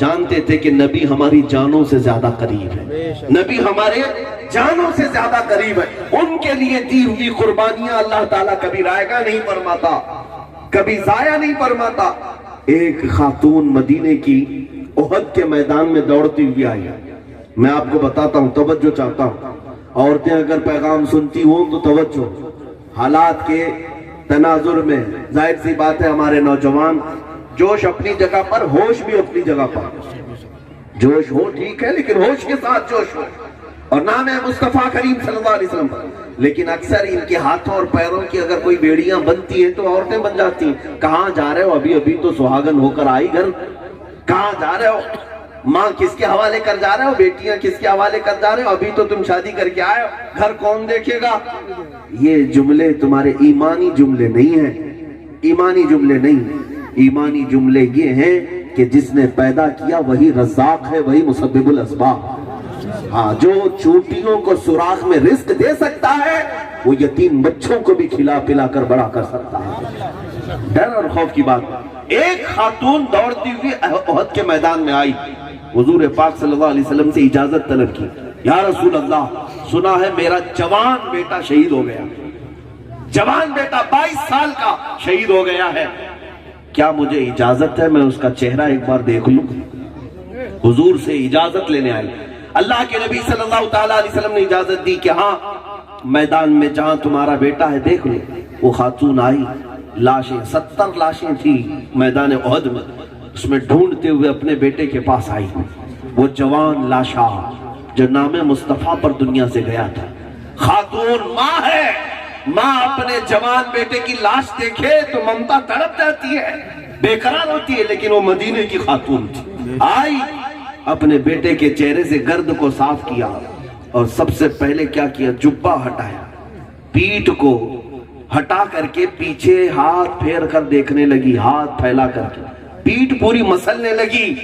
جانتے تھے کہ نبی ہماری جانوں سے زیادہ قریب ہے، نبی ہمارے جانوں سے زیادہ قریب ہے۔ ان کے لیے دی ہوئی قربانیاں اللہ تعالیٰ کبھی رائگاں نہیں فرماتا، کبھی ضائع نہیں فرماتا۔ ایک خاتون مدینے کی احد کے میدان میں دوڑتی ہوئی آئی، میں آپ کو بتاتا ہوں، توجہ چاہتا ہوں، عورتیں اگر پیغام سنتی ہوں تو توجہ۔ حالات کے تناظر میں ظاہر سی بات ہے ہمارے نوجوان جوش اپنی جگہ پر، ہوش بھی اپنی جگہ پر، جوش ہو ٹھیک ہے لیکن ہوش کے ساتھ جوش ہو، اور نام ہے مصطفیٰ کریم صلی اللہ علیہ وسلم پر، لیکن اکثر ان کے ہاتھوں اور پیروں کی اگر کوئی بیڑیاں بنتی ہیں تو عورتیں بن جاتی ہیں۔ کہاں جا رہے ہو؟ ابھی تو سہاگن ہو کر آئی گھر، کہاں جا رہے ہو؟ ماں کس کے حوالے کر جا رہے ہو؟ بیٹیاں کس کے حوالے کر جا رہے ہو؟ ابھی تو تم شادی کر کے آئے ہو، گھر کون دیکھے گا؟ یہ جملے تمہارے ایمانی جملے نہیں ہیں، ایمانی جملے نہیں ہیں۔ ایمانی جملے یہ ہیں کہ جس نے پیدا کیا وہی رزاق ہے، وہی مسبب الاسباب۔ ہاں، جو چوٹیوں کو سوراخ میں رزق دے سکتا ہے وہ یتیم بچوں کو بھی کھلا پلا کر بڑا کر سکتا ہے۔ ڈر اور خوف کی بات۔ ایک خاتون دوڑتی ہوئی احد کے میدان میں آئی، حضور پاک صلی اللہ علیہ وسلم سے اجازت طلب کی، یا رسول اللہ، سنا ہے میرا جوان بیٹا شہید ہو گیا، جوان بیٹا 22 سال کا شہید ہو گیا ہے، کیا مجھے اجازت ہے میں اس کا چہرہ ایک بار دیکھ لوں؟ حضور سے اجازت لینے آئی۔ اللہ کے نبی صلی اللہ تعالیٰ علیہ وسلم نے اجازت دی کہ ہاں میدان میں جہاں تمہارا بیٹا ہے دیکھ لو۔ وہ خاتون آئی، لاشیں 70 لاشیں تھی میدان احد میں، اس میں ڈھونڈتے ہوئے اپنے بیٹے کے پاس آئی، وہ جوان لاشا جو نام مصطفیٰ پر دنیا سے گیا تھا۔ خاتون ماں ہے، ماں اپنے جوان بیٹے کی لاش دیکھے تو ممتا تڑپ جاتی ہے، بے قرار ہوتی ہے، لیکن وہ مدینے کی خاتون تھی۔ آئی، اپنے بیٹے کے چہرے سے گرد کو صاف کیا، اور سب سے پہلے کیا کیا؟ جبہ ہٹایا، پیٹھ کو ہٹا کر کے پیچھے ہاتھ پھیر کر دیکھنے لگی، ہاتھ پھیلا کر کے پیٹھ پوری مسلنے لگی،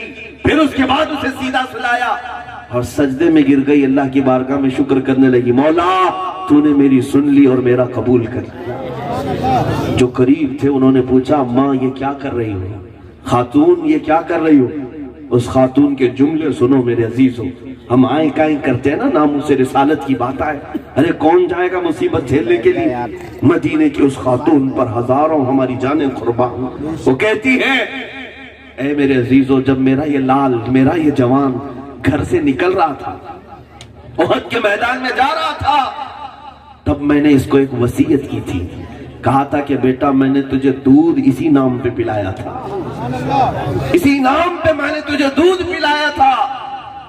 پھر اس کے بعد اسے سیدھا سلایا اور سجدے میں گر گئی، اللہ کی بارگاہ میں شکر کرنے لگی، مولا تو نے میری سن لی اور میرا قبول کر لیا۔ جو قریب تھے انہوں نے پوچھا، ماں یہ کیا کر رہی ہو؟ خاتون یہ کیا کر رہی ہو؟ اس خاتون کے جملے سنو میرے عزیزوں، ہم آئیں کائیں کرتے ہیں نا، ناموس رسالت کی بات آئے، ارے کون جائے گا مصیبت جھیلنے کے لیے؟ مدینے کی اس خاتون پر ہزاروں ہماری جانیں قربان۔ وہ کہتی ہے، اے میرے عزیزوں، جب میرا یہ لال، میرا یہ جوان گھر سے نکل رہا تھا، احد کے میدان میں جا رہا تھا، تب میں نے اس کو ایک وصیت کی تھی، کہا تھا کہ بیٹا میں نے تجھے دودھ اسی نام پہ پلایا تھا، اسی نام پہ میں نے تجھے دودھ پلایا تھا،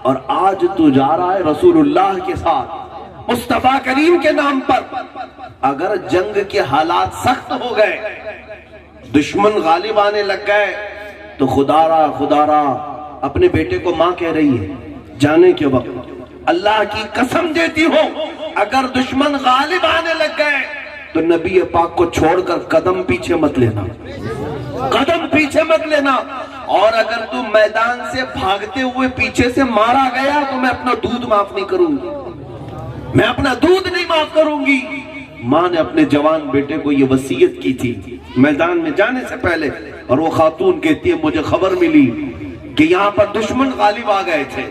اور آج تو جا رہا ہے رسول اللہ کے ساتھ مصطفیٰ کریم کے نام پر۔ اگر جنگ کے حالات سخت ہو گئے، دشمن غالب آنے لگ گئے، تو خدا را اپنے بیٹے کو ماں کہہ رہی ہے، جانے کے وقت اللہ کی قسم دیتی ہوں اگر دشمن غالب آنے لگ گئے تو نبی پاک کو چھوڑ کر قدم پیچھے مت لینا، قدم پیچھے مت لینا، اور اگر تم میدان سے بھاگتے ہوئے پیچھے سے مارا گیا تو میں اپنا دودھ معاف نہیں کروں گی، میں اپنا دودھ نہیں معاف کروں گی۔ ماں نے اپنے جوان بیٹے کو یہ وصیت کی تھی میدان میں جانے سے پہلے، اور وہ خاتون کہتی ہے مجھے خبر ملی کہ یہاں پر دشمن غالب آ گئے تھے،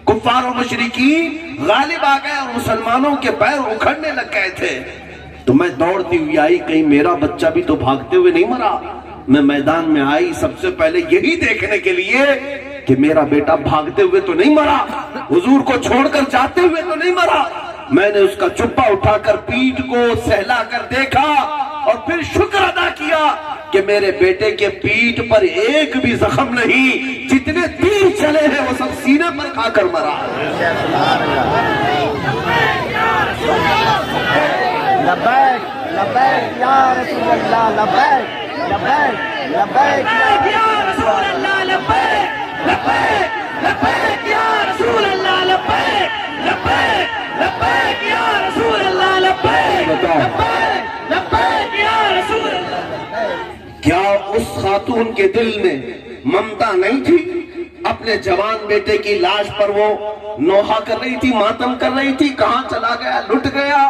کفار و مشرکین غالب آ گئے اور مسلمانوں کے پیر اکھڑنے لگ گئے تھے، تو میں دوڑتی ہوئی آئی، کہیں میرا بچہ بھی تو بھاگتے ہوئے نہیں مرا۔ میں میدان میں آئی سب سے پہلے یہی دیکھنے کے لیے کہ میرا بیٹا بھاگتے ہوئے تو نہیں مرا، حضور کو چھوڑ کر جاتے ہوئے تو نہیں مرا۔ میں نے اس کا جبہ اٹھا کر پیٹھ کو سہلا کر دیکھا اور پھر شکر ادا کیا کہ میرے بیٹے کے پیٹھ پر ایک بھی زخم نہیں، جتنے تیر چلے ہیں وہ سب سینے پر کھا کر مرا۔
لبیک لبیک یا رسول اللہ، لبیک لبیک لبیک یا رسول اللہ، لبیک لبیک لبیک یا رسول اللہ، لبیک لبیک لبیک یا رسول اللہ، لبیک لبیک لبیک یا رسول اللہ۔
کیا اس خاتون کے دل میں ممتا نہیں تھی؟ اپنے جوان بیٹے کی لاش پر وہ نوحہ کر رہی تھی، ماتم کر رہی تھی، کہاں چلا گیا، لٹ گیا،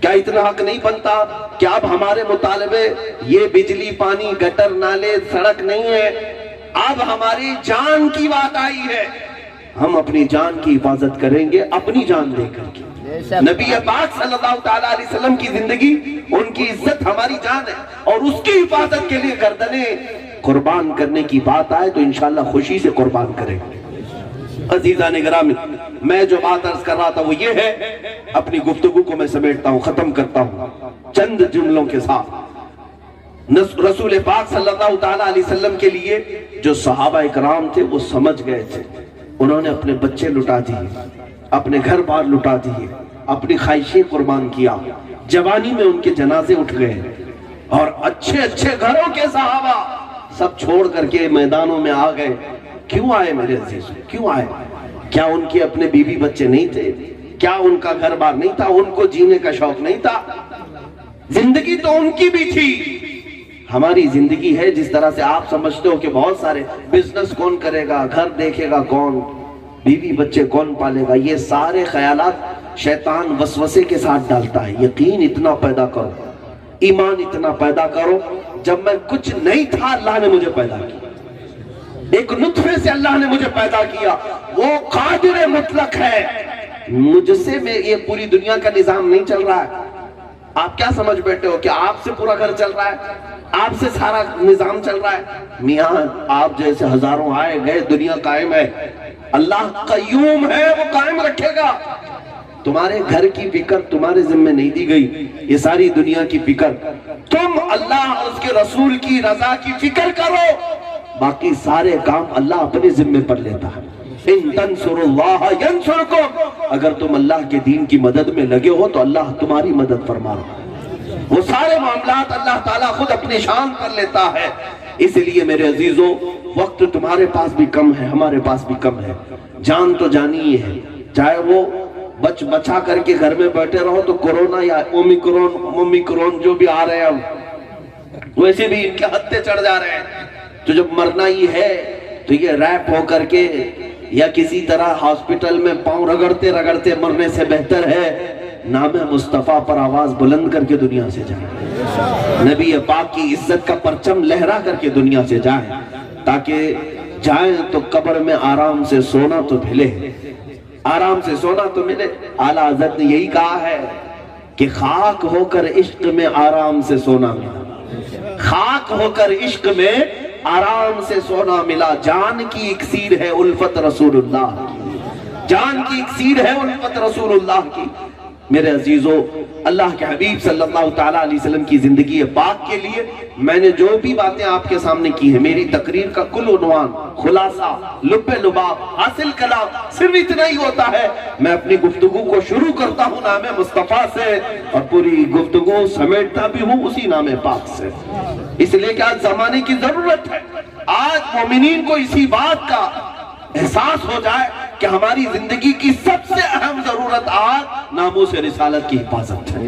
کیا اتنا حق نہیں بنتا کہ اب ہمارے مطالبے یہ بجلی پانی گٹر نالے سڑک نہیں ہے، اب ہماری جان کی بات آئی ہے، ہم اپنی جان کی حفاظت کریں گے اپنی جان دے کر کے۔ نبی پاک صلی اللہ تعالیٰ علیہ وسلم کی زندگی، ان کی عزت ہماری جان ہے، اور اس کی حفاظت کے لیے گردنیں قربان کرنے کی بات آئے تو انشاءاللہ خوشی سے قربان کریں گے۔ عزیزان گرامی، میں جو بات عرض کر رہا تھا وہ یہ ہے، اپنی گفتگو کو میں سمیٹتا ہوں، ختم کرتا ہوں چند جملوں کے ساتھ۔ رسول پاک صلی اللہ تعالیٰ علیہ وسلم کے لیے جو صحابہ اکرام تھے وہ سمجھ گئے تھے، انہوں نے اپنے بچے لٹا دیے، اپنے گھر بار لٹا دیے، اپنی خواہشیں قربان کیا، جوانی میں ان کے جنازے اٹھ گئے، اور اچھے اچھے گھروں کے صحابہ سب چھوڑ کر کے میدانوں میں آ گئے۔ کیوں آئے میرے عزیز، کیوں آئے؟ کیا ان کے اپنے بیوی بچے نہیں تھے؟ کیا ان کا گھر بار نہیں تھا؟ ان کو جینے کا شوق نہیں تھا؟ زندگی تو ان کی بھی تھی۔ ہماری زندگی ہے جس طرح سے آپ سمجھتے ہو کہ بہت سارے بزنس کون کرے گا، گھر دیکھے گا کون، بیوی بچے کون پالے گا، یہ سارے خیالات شیطان وسوسے کے ساتھ ڈالتا ہے۔ یقین اتنا پیدا کرو، ایمان اتنا پیدا کرو، جب میں کچھ نہیں تھا اللہ نے مجھے پیدا کیا، ایک نطفے سے اللہ نے مجھے پیدا کیا، وہ قادر مطلق ہے، مجھ سے میں یہ پوری دنیا کا نظام نہیں چل رہا ہے۔ آپ کیا سمجھ بیٹھے ہو کہ آپ سے پورا گھر چل رہا ہے، آپ سے سارا نظام چل رہا ہے؟ میاں آپ جیسے ہزاروں آئے گئے، دنیا قائم ہے، اللہ قیوم ہے، وہ قائم رکھے گا۔ تمہارے گھر کی فکر تمہارے ذمہ نہیں دی گئی، یہ ساری دنیا کی فکر تم اللہ اور اس کے رسول کی رضا کی فکر کرو، باقی سارے کام اللہ اپنے ذمہ پر لیتا ہے۔ ان تنصروا اللہ ینصرکم، اگر تم اللہ کے دین کی مدد میں لگے ہو تو اللہ تمہاری مدد فرما رہا ہے، وہ سارے معاملات اللہ تعالیٰ خود اپنی شان پر لیتا ہے۔ اس لیے میرے عزیزوں، وقت تمہارے پاس بھی کم ہے، ہمارے پاس بھی کم ہے، جان تو جانی ہی ہے، چاہے وہ بچا کر کے گھر میں بیٹھے رہو تو کورونا یا اومیکرون جو بھی آ رہے ہیں، ہم ویسے بھی ان کے ہتھے چڑھ جا رہے ہیں، تو جب مرنا ہی ہے تو یہ ریپ ہو کر کے یا کسی طرح ہاسپٹل میں پاؤں رگڑتے رگڑتے مرنے سے بہتر ہے نام مصطفیٰ پر آواز بلند کر کے دنیا سے جائیں، نبی پاک کی عزت کا پرچم لہرا کر کے دنیا سے جائیں، تاکہ جائیں تو قبر میں آرام سے سونا تو ملے، آرام سے سونا تو ملے۔ اعلیٰ حضرت نے یہی کہا ہے کہ خاک ہو کر عشق میں آرام سے سونا ملا، خاک ہو کر عشق میں آرام سے سونا ملا، جان کی اکسیر ہے الفت رسول اللہ کی، جان کی اکسیر ہے الفت رسول اللہ کی۔ میرے عزیزو، اللہ کے حبیب صلی اللہ تعالیٰ علیہ وسلم کی زندگی پاک کے لیے میں نے جو بھی باتیں آپ کے سامنے کی ہیں، میری تقریر کا کل عنوان، خلاصہ، لب لباب، حاصل کلام صرف اتنا ہی ہوتا ہے۔ میں اپنی گفتگو کو شروع کرتا ہوں نام مصطفیٰ سے، اور پوری گفتگو سمیٹتا بھی ہوں اسی نام پاک سے، اس لیے کہ آج زمانے کی ضرورت ہے، آج مومنین کو اسی بات کا احساس ہو جائے کہ ہماری زندگی کی سب سے اہم ضرورت آج ناموس رسالت کی حفاظت ہے،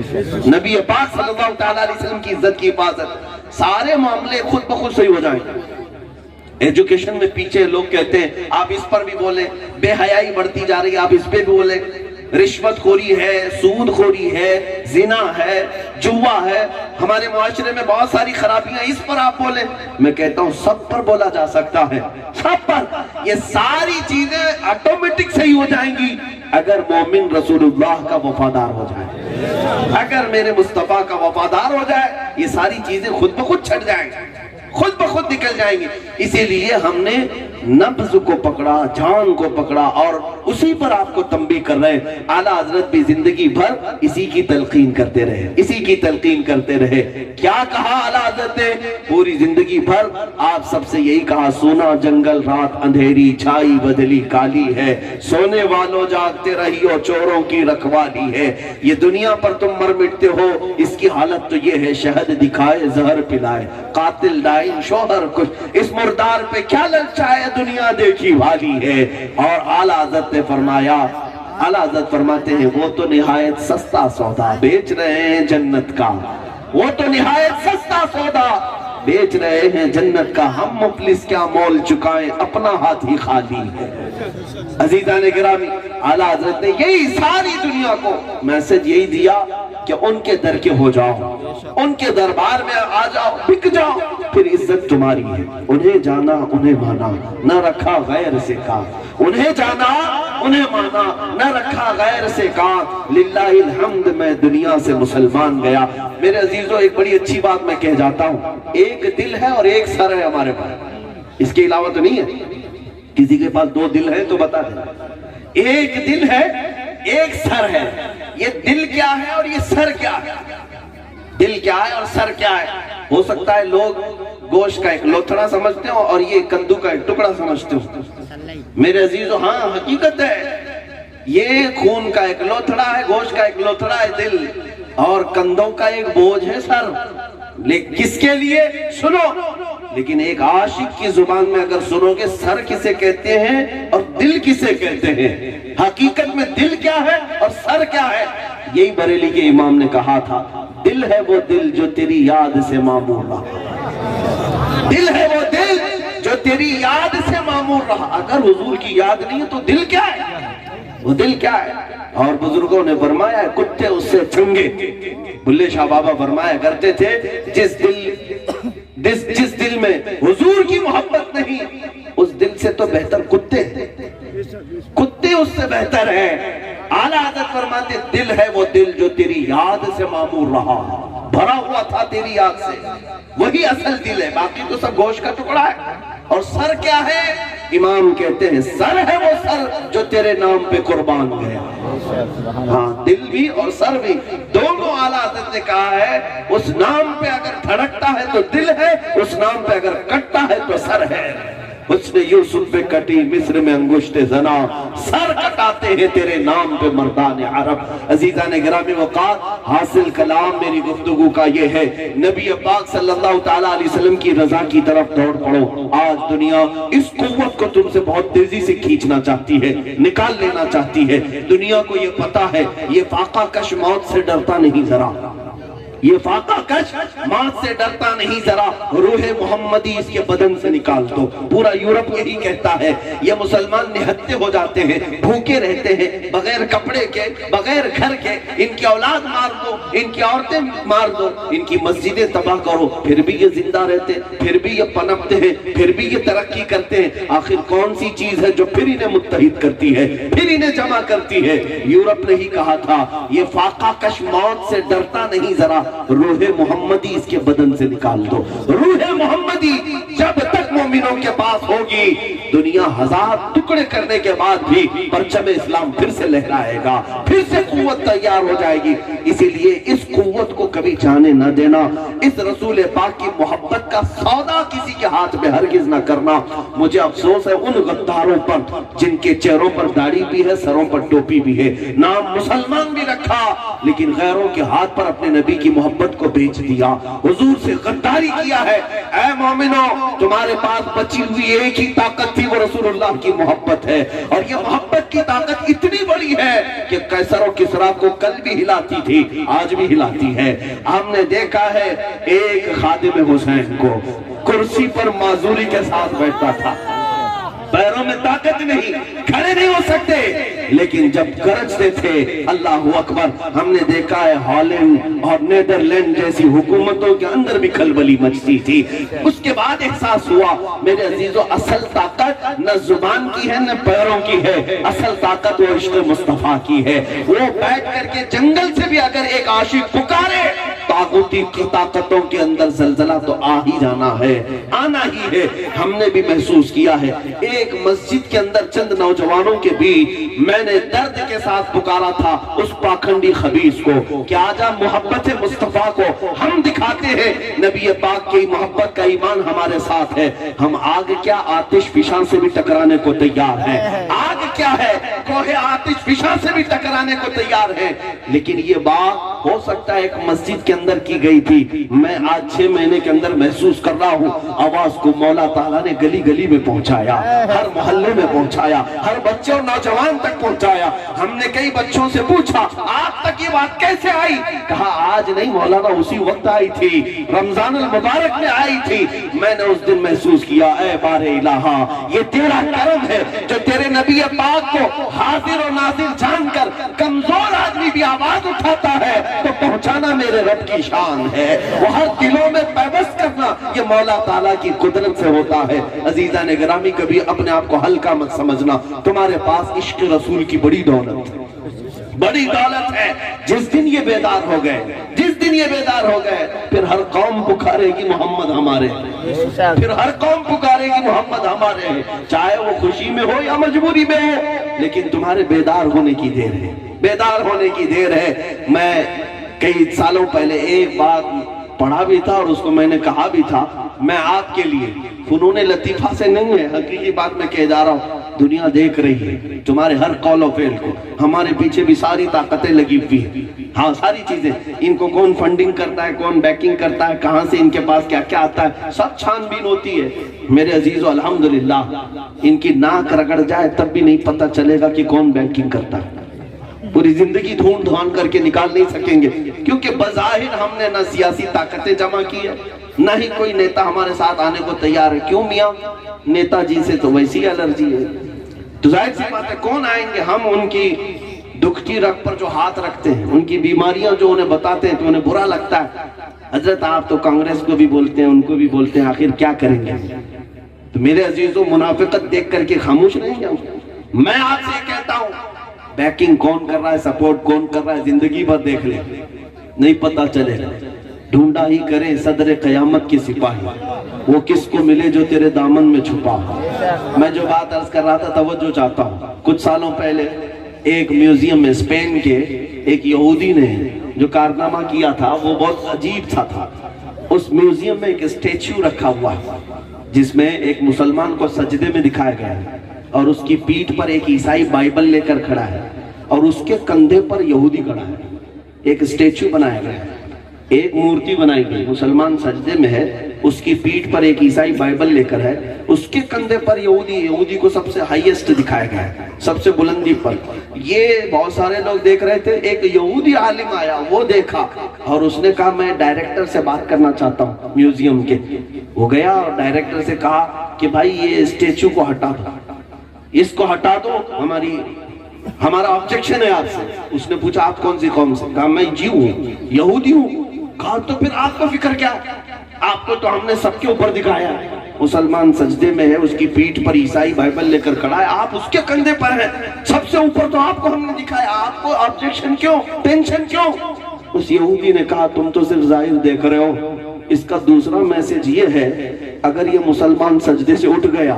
نبی پاک صلی اللہ تعالیٰ علیہ وسلم کی عزت کی حفاظت، سارے معاملے خود بخود صحیح ہو جائیں۔ ایجوکیشن میں پیچھے لوگ کہتے ہیں آپ اس پر بھی بولیں، بے حیائی بڑھتی جا رہی ہے، آپ اس پہ بھی بولیں، رشوت خوری ہے، سود خوری ہے، زنا ہے، جوا ہے، ہمارے معاشرے میں بہت ساری خرابیاں، اس پر آپ بولیں۔ میں کہتا ہوں سب پر بولا جا سکتا ہے، سب پر، یہ ساری چیزیں آٹومیٹک صحیح ہو جائیں گی اگر مومن رسول اللہ کا وفادار ہو جائے، اگر میرے مصطفیٰ کا وفادار ہو جائے، یہ ساری چیزیں خود بخود چھٹ جائیں گی، خود بخود نکل جائیں گی۔ اسی لیے ہم نے نبض کو پکڑا، جان کو پکڑا، اور اسی پر آپ کو تنبیہ کر رہے ہیں۔ اعلیٰ حضرت بھی زندگی بھر اسی کی تلقین کرتے رہے، اسی کی تلقین کرتے رہے۔ کیا کہا اعلیٰ حضرت نے؟ پوری زندگی بھر آپ سب سے یہی کہا، سونا جنگل رات اندھیری، چھائی بدلی کالی ہے، سونے والوں جاگتے رہی اور چوروں کی رکھوالی ہے، یہ دنیا پر تم مر مٹتے ہو، اس کی حالت تو یہ ہے، شہد دکھائے زہر پلائے، قاتل ڈائن شوہر کچھ، اس مردار پہ کیا للچائے، دنیا دیکھی والی ہے۔ اور اعلیٰ حضرت نے فرمایا، اعلیٰ حضرت فرماتے ہیں وہ تو نہایت سستا سودا بیچ رہے ہیں جنت کا، وہ تو نہایت سستا سودا بیچ رہے ہیں جنت کا ہم مفلس کیا مول چکائیں اپنا ہاتھ ہی خالی ہے۔ عزیزان گرامی، اعلیٰ حضرت نے یہی ساری دنیا کو میسج یہی دیا کہ ان کے در کے ہو جاؤ، ان کے دربار میں آ جاؤ، بک جاؤ، پھر عزت تمہاری ہے۔ انہیں جانا انہیں مانا، نہ رکھا غیر سے کام، انہیں جانا انہیں مانا، نہ رکھا غیر سے کام۔ للہ الحمد میں دنیا سے مسلمان گیا۔ میرے عزیزوں، ایک بڑی اچھی بات میں کہہ جاتا ہوں، ایک دل ہے اور ایک سر ہے ہمارے پاس، اس کے علاوہ تو نہیں ہے۔ کسی کے پاس دو دل ہے تو بتا دیں، ایک دل ہے ایک سر ہے۔ یہ دل کیا ہے اور یہ سر کیا ہے؟ دل کیا ہے اور سر کیا ہے؟ ہو سکتا ہے لوگ گوشت کا ایک لوتھڑا سمجھتے ہو اور یہ کندو کا ایک ٹکڑا سمجھتے ہو۔ میرے عزیزوں، ہاں حقیقت ہے، یہ خون کا ایک لوتھڑا ہے، گوشت کا ایک لوتھڑا ہے دل، اور کندھوں کا ایک بوجھ ہے سر۔ لیکن کس کے لیے؟ سنو، لیکن ایک عاشق کی زبان میں اگر سنو گے سر کسے کہتے ہیں اور دل کسے کہتے ہیں، حقیقت میں دل کیا ہے اور سر کیا ہے، یہی بریلی کے امام نے کہا تھا، دل ہے وہ دل جو تیری یاد سے معمور رہا، دل ہے وہ دل جو تیری یاد سے معمور رہا۔ اگر حضور کی یاد نہیں ہے تو دل کیا ہے؟ وہ دل کیا ہے؟ اور بزرگوں نے فرمایا ہے کتے اس سے چنگے۔ بلے شاہ بابا فرمایا کرتے تھے جس دل میں حضور کی محبت نہیں اس دل سے تو بہتر کتے اس سے بہتر ہے۔ اعلیٰ حضرت فرماتے دل ہے وہ دل جو تیری یاد سے معمور رہا، بھرا ہوا تھا تیری یاد سے، وہی اصل دل ہے، باقی تو سب گوشت کا ٹکڑا ہے۔ اور سر کیا ہے؟ امام کہتے ہیں سر ہے وہ سر جو تیرے نام پہ قربان گیا۔ ہاں، دل بھی اور سر بھی دونوں اعلیٰ حضرت نے کہا ہے اس نام پہ اگر دھڑکتا ہے تو دل ہے، اس نام پہ اگر کٹتا ہے تو سر ہے۔ اس نے یوسف پہ کٹی مصر میں انگشت زنا، سر کٹاتے ہیں تیرے نام پہ مردان عرب۔ عزیزان گرامی وقار، حاصل کلام میری گفتگو کا یہ ہے، نبی پاک صلی اللہ تعالیٰ علیہ وسلم کی رضا کی طرف دوڑ پڑو۔ آج دنیا اس قوت کو تم سے بہت تیزی سے کھینچنا چاہتی ہے، نکال لینا چاہتی ہے۔ دنیا کو یہ پتا ہے یہ فاقہ کش موت سے ڈرتا نہیں ذرا، یہ فاقہ کش موت سے ڈرتا نہیں ذرا، روح محمدی اس کے بدن سے نکال دو۔ پورا یورپ یہی کہتا ہے، یہ مسلمان نہتے ہو جاتے ہیں، بھوکے رہتے ہیں، بغیر کپڑے کے، بغیر گھر کے، ان کی اولاد مار دو، ان کی عورتیں مار دو، ان کی مسجدیں تباہ کرو، پھر بھی یہ زندہ رہتے، پھر بھی یہ پنپتے ہیں، پھر بھی یہ ترقی کرتے ہیں۔ آخر کون سی چیز ہے جو پھر انہیں متحد کرتی ہے، پھر انہیں جمع کرتی ہے؟ یورپ نے ہی کہا تھا یہ فاقہ کش موت سے ڈرتا نہیں ذرا، روح محمدی اس کے بدن سے نکال دو۔ روح محمدی جب تک مومنوں کے پاس ہوگی، دنیا ہزار ٹکڑے کرنے کے بعد بھی پرچم اسلام پھر سے لہرائے گا، پھر سے قوت تیار ہو جائے گی۔ اسی لیے اس قوت کو کبھی جانے نہ دینا، اس رسول پاک کی محبت کا سودا کسی کے ہاتھ میں ہرگز نہ کرنا۔ مجھے افسوس ہے ان غداروں پر جن کے چہروں پر داڑھی بھی ہے، سروں پر ٹوپی بھی ہے، نام مسلمان بھی رکھا، لیکن غیروں کے ہاتھ پر اپنے نبی کی محبت کو بیچ دیا، حضور سے غداری کیا ہے۔ اے مومنو، تمہارے پاس بچی ہوئی ایک ہی طاقت تھی، وہ رسول اللہ کی محبت ہے، اور یہ محبت کی طاقت اتنی بڑی ہے کہ قیصر و کسریٰ کو کل بھی ہلاتی تھی، آج بھی ہلاتی ہے۔ ہم نے دیکھا ہے ایک خادم حسین کو کرسی پر معذوری کے ساتھ بیٹھتا تھا، پیروں میں طاقت نہیں، کھڑے نہیں ہو سکتے، لیکن جب گرجتے تھے اللہ اکبر، ہم نے دیکھا ہے ہالینڈ اور نیدرلینڈ جیسی حکومتوں کے اندر بھی کھلبلی مچتی تھی۔ اس کے بعد احساس ہوا میرے عزیزو، اصل طاقت نہ زبان کی ہے نہ پیروں کی ہے، اصل طاقت وہ عشق مصطفیٰ کی ہے۔ وہ بیٹھ کر کے جنگل سے بھی اگر ایک عاشق پکارے، طاغوتی کی طاقتوں کے اندر زلزلہ تو آ ہی جانا ہے، آنا ہی ہے۔ ہم نے بھی محسوس کیا ہے، ایک مسجد کے اندر چند نوجوانوں کے بیچ میں نے درد کے ساتھ پکارا تھا اس پاکھنڈی خبیث کو کہ آجا محبت مصطفیٰ کو ہم دکھاتے ہیں، نبی پاک کی محبت کا ایمان ہمارے ساتھ ہے، ہم آگ کیا آتش فشاں سے بھی ٹکرانے کو تیار ہیں، آگ کیا ہے کوہ آتش فشاں سے بھی ٹکرانے کو تیار ہیں، لیکن یہ بات ہو سکتا ہے ایک مسجد کے اندر کی گئی تھی، میں آج 6 مہینے کے اندر محسوس کر رہا ہوں آواز کو مولا تعالیٰ نے گلی گلی میں پہنچایا، ہر محلے میں پہنچایا، ہر بچے اور نوجوان تک پہنچایا۔ ہم نے کئی بچوں سے پوچھا آپ تک یہ بات کیسے آئی؟ کہا آج نہیں مولانا، اسی وقت آئی تھی، رمضان المبارک میں آئی تھی۔ میں نے اس دن محسوس کیا اے بار الہا، یہ تیرا کرم ہے جو تیرے نبی پاک کو حاضر و ناظر جان کر کمزور آدمی بھی آواز اٹھاتا ہے تو پہنچانا میرے رب کی شان ہے۔ وہ ہر دلوں میں پیوست کرنا یہ مولا تعالیٰ کی قدرت سے ہوتا ہے۔ عزیزان گرامی، کبھی اپنے آپ کو ہلکا مت سمجھنا، تمہارے پاس عشق رسول کی بڑی دولت ہے، بڑی دولت ہے۔ جس دن یہ بیدار ہو گئے، جس دن یہ بیدار ہو گئے، پھر ہر قوم پکارے گی محمد ہمارے، پھر ہر قوم پکارے گی محمد ہمارے ہیں، چاہے وہ خوشی میں ہو یا مجبوری میں ہو، لیکن تمہارے بیدار ہونے کی دیر ہے، بیدار ہونے کی دیر ہے۔ میں کئی سالوں پہلے ایک بات پڑھا بھی تھا اور اس کو میں نے کہا بھی تھا، میں آپ کے لیے فنون لطیفہ سے نہیں ہے، حقیقی بات میں کہہ جا رہا ہوں۔ دنیا دیکھ رہی ہے تمہارے ہر قول و فعل کو، ہمارے پیچھے بھی ساری طاقتیں لگی ہوئی ہیں، ہاں ساری چیزیں، ان کو کون فنڈنگ کرتا ہے، کون بیکنگ کرتا ہے، کہاں سے ان کے پاس کیا کیا آتا ہے، سب چھان بین ہوتی ہے۔ میرے عزیزو الحمدللہ ان کی ناک رگڑ جائے تب بھی نہیں پتہ چلے گا کہ کون بیکنگ کرتا ہے، پوری زندگی ڈھونڈ ڈھونڈ کر کے نکال نہیں سکیں گے، کیونکہ بظاہر ہم نے نہ سیاسی طاقتیں جمع کی ہے، نہ ہی کوئی نیتا ہمارے ساتھ آنے کو تیار ہے۔ کیوں میاں؟ نیتا جی سے تو ویسی الرجی ہے، تو ظاہر سی بات ہے کون آئیں گے؟ ہم ان کی دکھتی رگ پر جو ہاتھ رکھتے ہیں، ان کی بیماریاں جو انہیں بتاتے ہیں تو انہیں برا لگتا ہے۔ حضرت آپ تو کانگریس کو بھی بولتے ہیں، ان کو بھی بولتے ہیں، آخر کیا کریں گے؟ تو میرے عزیزوں منافقت دیکھ کر کے خاموش رہیں گے؟ میں آپ سے کہتا ہوں بیکنگ کون کر رہا ہے، سپورٹ کون کر رہا ہے، زندگی بھر دیکھ لیں، نہیں پتا چلے، ڈھونڈا ہی کریں صدر قیامت کی سپاہی، وہ کس کو ملے جو تیرے دامن میں چھپا ہو۔ میں جو بات عرض کر رہا تھا توجہ چاہتا ہوں، کچھ سالوں پہلے ایک میوزیم میں اسپین کے ایک یہودی نے جو کارنامہ کیا تھا وہ بہت عجیب سا تھا۔ اس میوزیم میں ایک اسٹیچو رکھا ہوا ہے جس میں ایک مسلمان کو سجدے میں دکھایا گیا ہے اور اس کی پیٹھ پر ایک عیسائی بائبل لے کر کھڑا ہے اور اس کے کندھے پر یہودی کھڑا ہے۔ ایک اسٹیچو بنایا گیا ہے، ایک مورتی بنائی گئی، مسلمان سجدے میں ہے، اس کی پیٹھ پر ایک عیسائی بائبل لے کر ہے، اس کے کندھے پر یہودی کو سب سے ہائیسٹ دکھایا گیا ہے، سب سے بلندی پر۔ یہ بہت سارے لوگ دیکھ رہے تھے، ایک یہودی عالم آیا، وہ دیکھا اور اس نے کہا میں ڈائریکٹر سے بات کرنا چاہتا ہوں میوزیم کے۔ وہ گیا اور ڈائریکٹر سے کہا کہ بھائی یہ اسٹیچو کو ہٹا دو، اس کو ہٹا دو، ہمارا آبجیکشن ہے آپ سے۔ اس نے پوچھا آپ کون سی قوم سے؟ کہا میں جیو ہوں، یہودی ہوں۔ کہا تو پھر آپ کو فکر کیا؟ آپ کو تو ہم نے سب کے اوپر دکھایا، مسلمان سجدے میں ہے، اس کی پیٹھ پر عیسائی بائبل لے کر کھڑا ہے، آپ اس کے کندھے پر ہیں، سب سے اوپر تو آپ کو ہم نے دکھایا، آپ کو آبجیکشن کیوں، ٹینشن کیوں؟ اس یہودی نے کہا تم تو صرف ظاہر دیکھ رہے ہو، اس کا دوسرا میسج یہ ہے اگر یہ مسلمان سجدے سے اٹھ گیا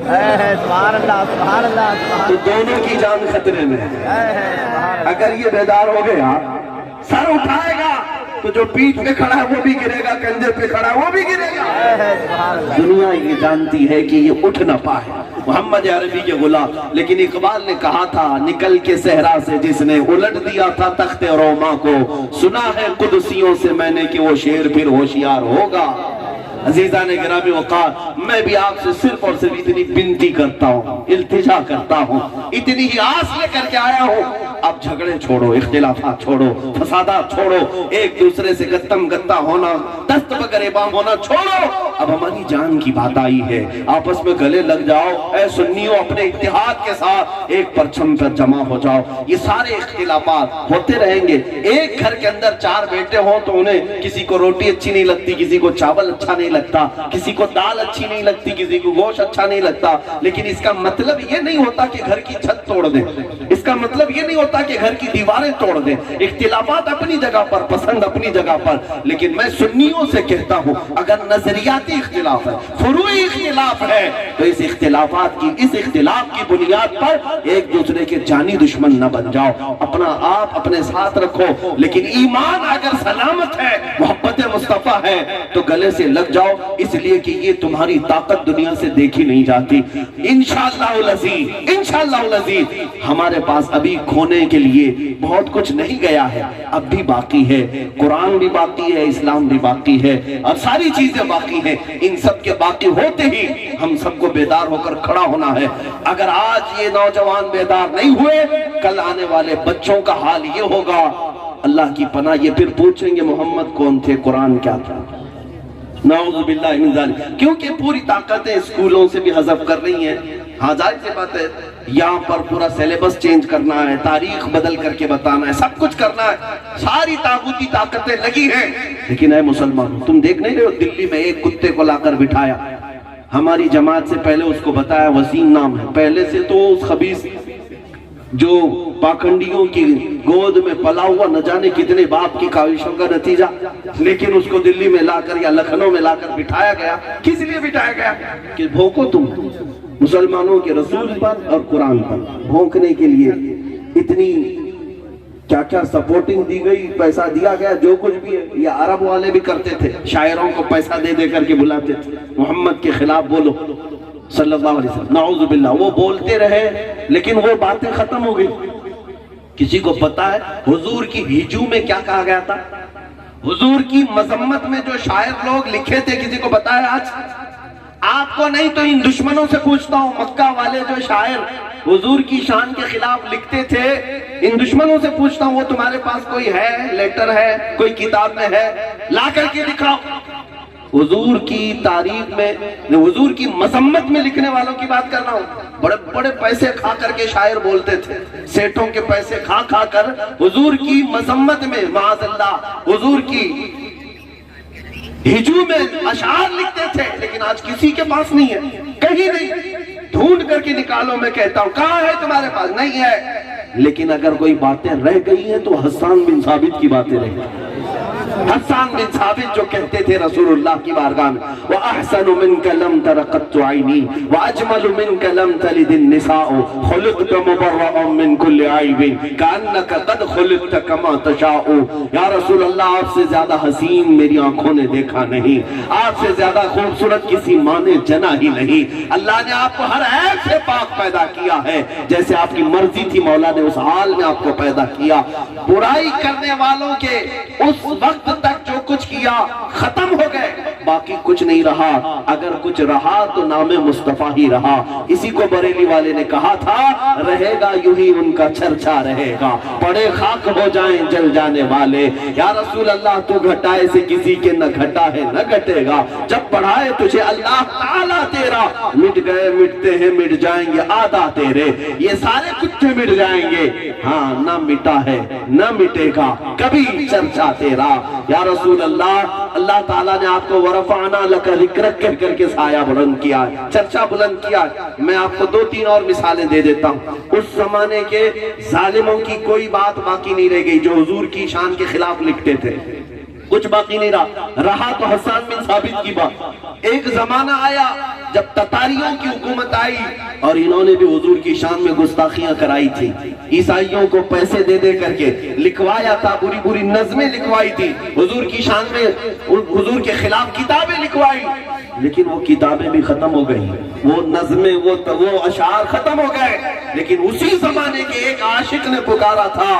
سبحان اللہ سبحان اللہ
تو دونوں کی جان خطرے میں ہے۔ اگر یہ بیدار ہو گیا، سر اٹھائے گا تو جو پیٹھ پہ کھڑا ہے وہ بھی گرے گا، کندھے پہ کھڑا ہے وہ بھی گرے گا۔ دنیا یہ جانتی ہے کہ یہ اٹھ نہ پائے، محمد عربی کے غلام۔ لیکن اقبال نے کہا تھا نکل کے صحرا سے جس نے الٹ دیا تھا تخت روما کو، سنا ہے قدسیوں سے میں نے کہ وہ شیر پھر ہوشیار ہوگا۔ عزیزان گرامی وقار، میں بھی آپ سے صرف اور صرف اتنی بنتی کرتا ہوں، التجا کرتا ہوں، اتنی ہی آس لے کر کے آیا ہوں، اب جھگڑے چھوڑو، اختلافات چھوڑو، فسادات چھوڑو، ایک دوسرے سے گتم گتا ہونا، دست بگریباں ہونا چھوڑو۔ اب ہماری جان کی بات آئی ہے، آپس میں گلے لگ جاؤ، اے سنیوں اپنے اتحاد کے ساتھ ایک پرچم پر جمع ہو جاؤ۔ یہ سارے اختلافات ہوتے رہیں گے، ایک گھر کے اندر 4 بیٹے ہوں تو انہیں کسی کو روٹی اچھی نہیں لگتی، کسی کو چاول اچھا نہیں لگتا، کسی کو دال اچھی نہیں لگتی، کسی کو گوشت اچھا نہیں لگتا، لیکن اس کا مطلب یہ نہیں ہوتا کہ گھر کی چھت توڑ دیں، اس کا مطلب یہ نہیں ہوتا کہ گھر کی دیواریں توڑ دیں۔ اختلافات اپنی جگہ پر، پسند اپنی جگہ پر، لیکن میں سنیوں سے کہتا ہوں اگر نظریاتی اختلاف ہے، فروعی اختلاف ہے تو اس اختلاف کی بنیاد پر ایک دوسرے کے جانی دشمن نہ بن جاؤ، اپنا آپ اپنے ساتھ رکھو، لیکن ایمان اگر سلامت ہے، محبت مصطفیٰ ہے تو گلے سے لگ جاؤ، اس لیے کہ یہ تمہاری طاقت دنیا سے دیکھی نہیں جاتی۔ انشاءاللہ العزیز، انشاءاللہ العزیز، ہمارے پاس ابھی کھونے ہونے کے لیے بہت کچھ نہیں گیا ہے، اب بھی باقی ہے، قرآن بھی باقی ہے، اسلام بھی باقی ہے، اور ساری چیزیں باقی ہیں۔ ان سب کے باقی ہوتے ہی ہم سب کو بیدار ہو کر کھڑا ہونا ہے۔ اگر آج یہ نوجوان بیدار نہیں ہوئے، کل آنے والے بچوں کا حال یہ ہوگا، اللہ کی پناہ، یہ پھر پوچھیں گے محمد کون تھے، قرآن کیا تھا؟ نعوذ باللہ من ذالک، کیونکہ پوری طاقتیں اسکولوں سے بھی حذف کر رہی ہیں۔ ہاں ظاہر سی بات ہے، یہاں پر پورا سیلیبس چینج کرنا ہے، تاریخ بدل کر کے بتانا ہے، سب کچھ کرنا ہے، ساری طاغوتی طاقتیں لگی ہیں۔ لیکن اے مسلمان، تم دیکھ نہیں رہے ہو دلی میں ایک کتے کو لا کر بٹھایا، ہماری جماعت سے پہلے اس کو بتایا وسیم نام ہے، پہلے سے تو اس خبیث جو پاکھنڈیوں کی گود میں پلا ہوا نہ جانے کتنے باپ کی کاوشوں کا نتیجہ، لیکن اس کو دلی میں لا کر یا لکھنؤ میں لا کر بٹھایا گیا۔ کس لیے بٹھایا گیا؟ کہ بھونکو تم مسلمانوں کے رسول پر اور قرآن پر، بھونکنے کے لیے اتنی کیا کیا سپورٹنگ دی گئی، پیسہ دیا گیا، جو کچھ بھی ہے۔ یہ عرب والے بھی کرتے تھے، شاعروں کو پیسہ دے دے کر کے بلاتے تھے، محمد کے خلاف بولو صلی اللہ علیہ وسلم، نعوذ باللہ۔ وہ بولتے رہے لیکن وہ باتیں ختم ہو گئی۔ کسی کو پتا ہے حضور کی ہجو میں کیا کہا گیا تھا؟ حضور کی مذمت میں جو شاعر لوگ لکھے تھے، کسی کو پتا ہے آج؟ آپ کو نہیں تو ان دشمنوں سے پوچھتا ہوں، مکہ والے جو شاعر حضور کی شان کے خلاف لکھتے تھے، ان دشمنوں سے پوچھتا ہوں، وہ تمہارے پاس کوئی ہے، لیٹر ہے، کوئی کتاب میں ہے؟ لا کر کے دکھاؤ۔ حضور کی تاریخ میں، حضور کی مذمت میں لکھنے والوں کی بات کر رہا ہوں، بڑے بڑے پیسے کھا کر کے شاعر بولتے تھے، سیٹوں کے پیسے کھا کھا کر حضور کی مذمت میں، معاذ اللہ، حضور کی ہجو میں اشعار لکھتے تھے، لیکن آج کسی کے پاس نہیں ہے، کہیں نہیں، ڈھونڈ کر کے نکالو، میں کہتا ہوں کہاں ہے تمہارے پاس؟ نہیں ہے۔ لیکن اگر کوئی باتیں رہ گئی ہیں تو حسان بن ثابت کی باتیں رہ گئی۔ حسان بن ثابت جو کہتے تھے رسول اللہ کی بارگاہ میں، وَأَحْسَنُ مِنْكَ لَمْ تَرَ قَطُّ عَيْنِي وَأَجْمَلُ مِنْكَ لَمْ تَلِدِ النِّسَاءُ خُلِقْتَ مُبَرَّأً مِنْ كُلِّ عَيْبٍ كَأَنَّكَ قَدْ خُلِقْتَ كَمَا تَشَاءُ۔ یا رسول اللہ، آپ سے زیادہ حسین میری آنکھوں نے دیکھا نہیں، آپ سے زیادہ خوبصورت کسی ماں نے جنا ہی نہیں۔ اللہ نے آپ کو ہر عیب سے پاک پیدا کیا ہے، جیسے آپ کی مرضی تھی مولا نے اس حال میں آپ کو پیدا کیا۔ برائی کرنے والوں کے اس وقت تک جو کچھ کیا ختم ہو گئے، باقی کچھ نہیں رہا۔ اگر کچھ رہا تو نام مصطفیٰ ہی رہا۔ اسی کو بریلی والے نے کہا تھا، رہے گا یوں ہی ان کا چرچا رہے گا، پڑے خاک ہو جائیں جل جانے والے۔ یا رسول اللہ، تو گھٹائے سے کسی کے نہ گھٹا ہے نہ گھٹے گا، جب بڑھائے تجھے اللہ تعالیٰ تیرا، مٹ گئے مٹتے ہیں مٹ جائیں گے آدھا تیرے، یہ سارے کچھ مٹ جائیں گے، ہاں نہ مٹا ہے نہ مٹے گا کبھی چرچا تیرا۔ یا رسول اللہ، اللہ تعالیٰ نے آپ کو ورفعنا لک ذکرک کہہ کر کے سایہ بلند کیا ہے، چرچا بلند کیا ہے۔ میں آپ کو دو تین اور مثالیں دے دیتا ہوں۔ اس زمانے کے ظالموں کی کوئی بات باقی نہیں رہ گئی جو حضور کی شان کے خلاف لکھتے تھے، کچھ باقی نہیں رہا تو حسان بن ثابت کی بات۔ ایک زمانہ آیا جب تتاریوں کی حکومت آئی اور انہوں نے بھی حضور کی شان میں گستاخیاں کرائی تھی، عیسائیوں کو پیسے دے دے کر کے لکھوایا تھا، بری بری نظمیں لکھوائی تھی، حضور کی شان میں حضور کے خلاف کتابیں لکھوائی، لیکن وہ کتابیں بھی ختم ہو گئی، وہ نظمیں وہ اشعار ختم ہو گئے۔ لیکن اسی زمانے کے ایک عاشق نے پکارا تھا،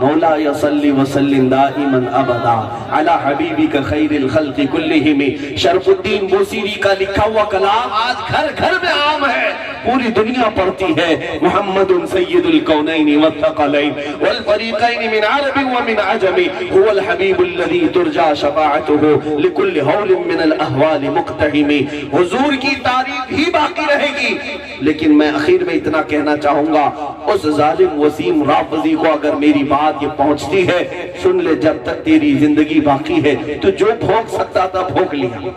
مولا صلی وسلم دائما ابدا علی حبیبک خیر الخلق کلہم۔ شرف الدین بوصیری کا لکھا ہوا کلام آج گھر گھر میں عام ہے، پوری دنیا پڑھتی ہے۔ محمد سید الکونین والثقلین والفریقین من عرب ومن عجم، هو الحبیب الذی ترجى شفاعته لكل هول من الاحوال مقتحم۔ حضور کی تعریف ہی باقی رہے گی، لیکن میں اخیر میں اتنا کہنا چاہوں گا، اس ظالم وسیم رافضی کو اگر میری بات یہ پہنچتی ہے، سن لے، جب تک تیری زندگی باقی ہے تو جو بھونک سکتا تھا بھونک لیا،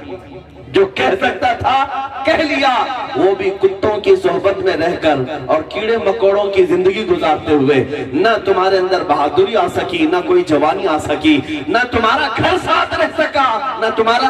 جو کہہ سکتا تھا کہہ لیا، وہ بھی کتوں کی صحبت میں رہ کر اور کیڑے مکوڑوں کی زندگی گزارتے ہوئے۔ نہ تمہارے اندر بہادری آ سکی، نہ کوئی جوانی آ سکی، نہ تمہارا گھر ساتھ رہ سکا، نہ تمہارا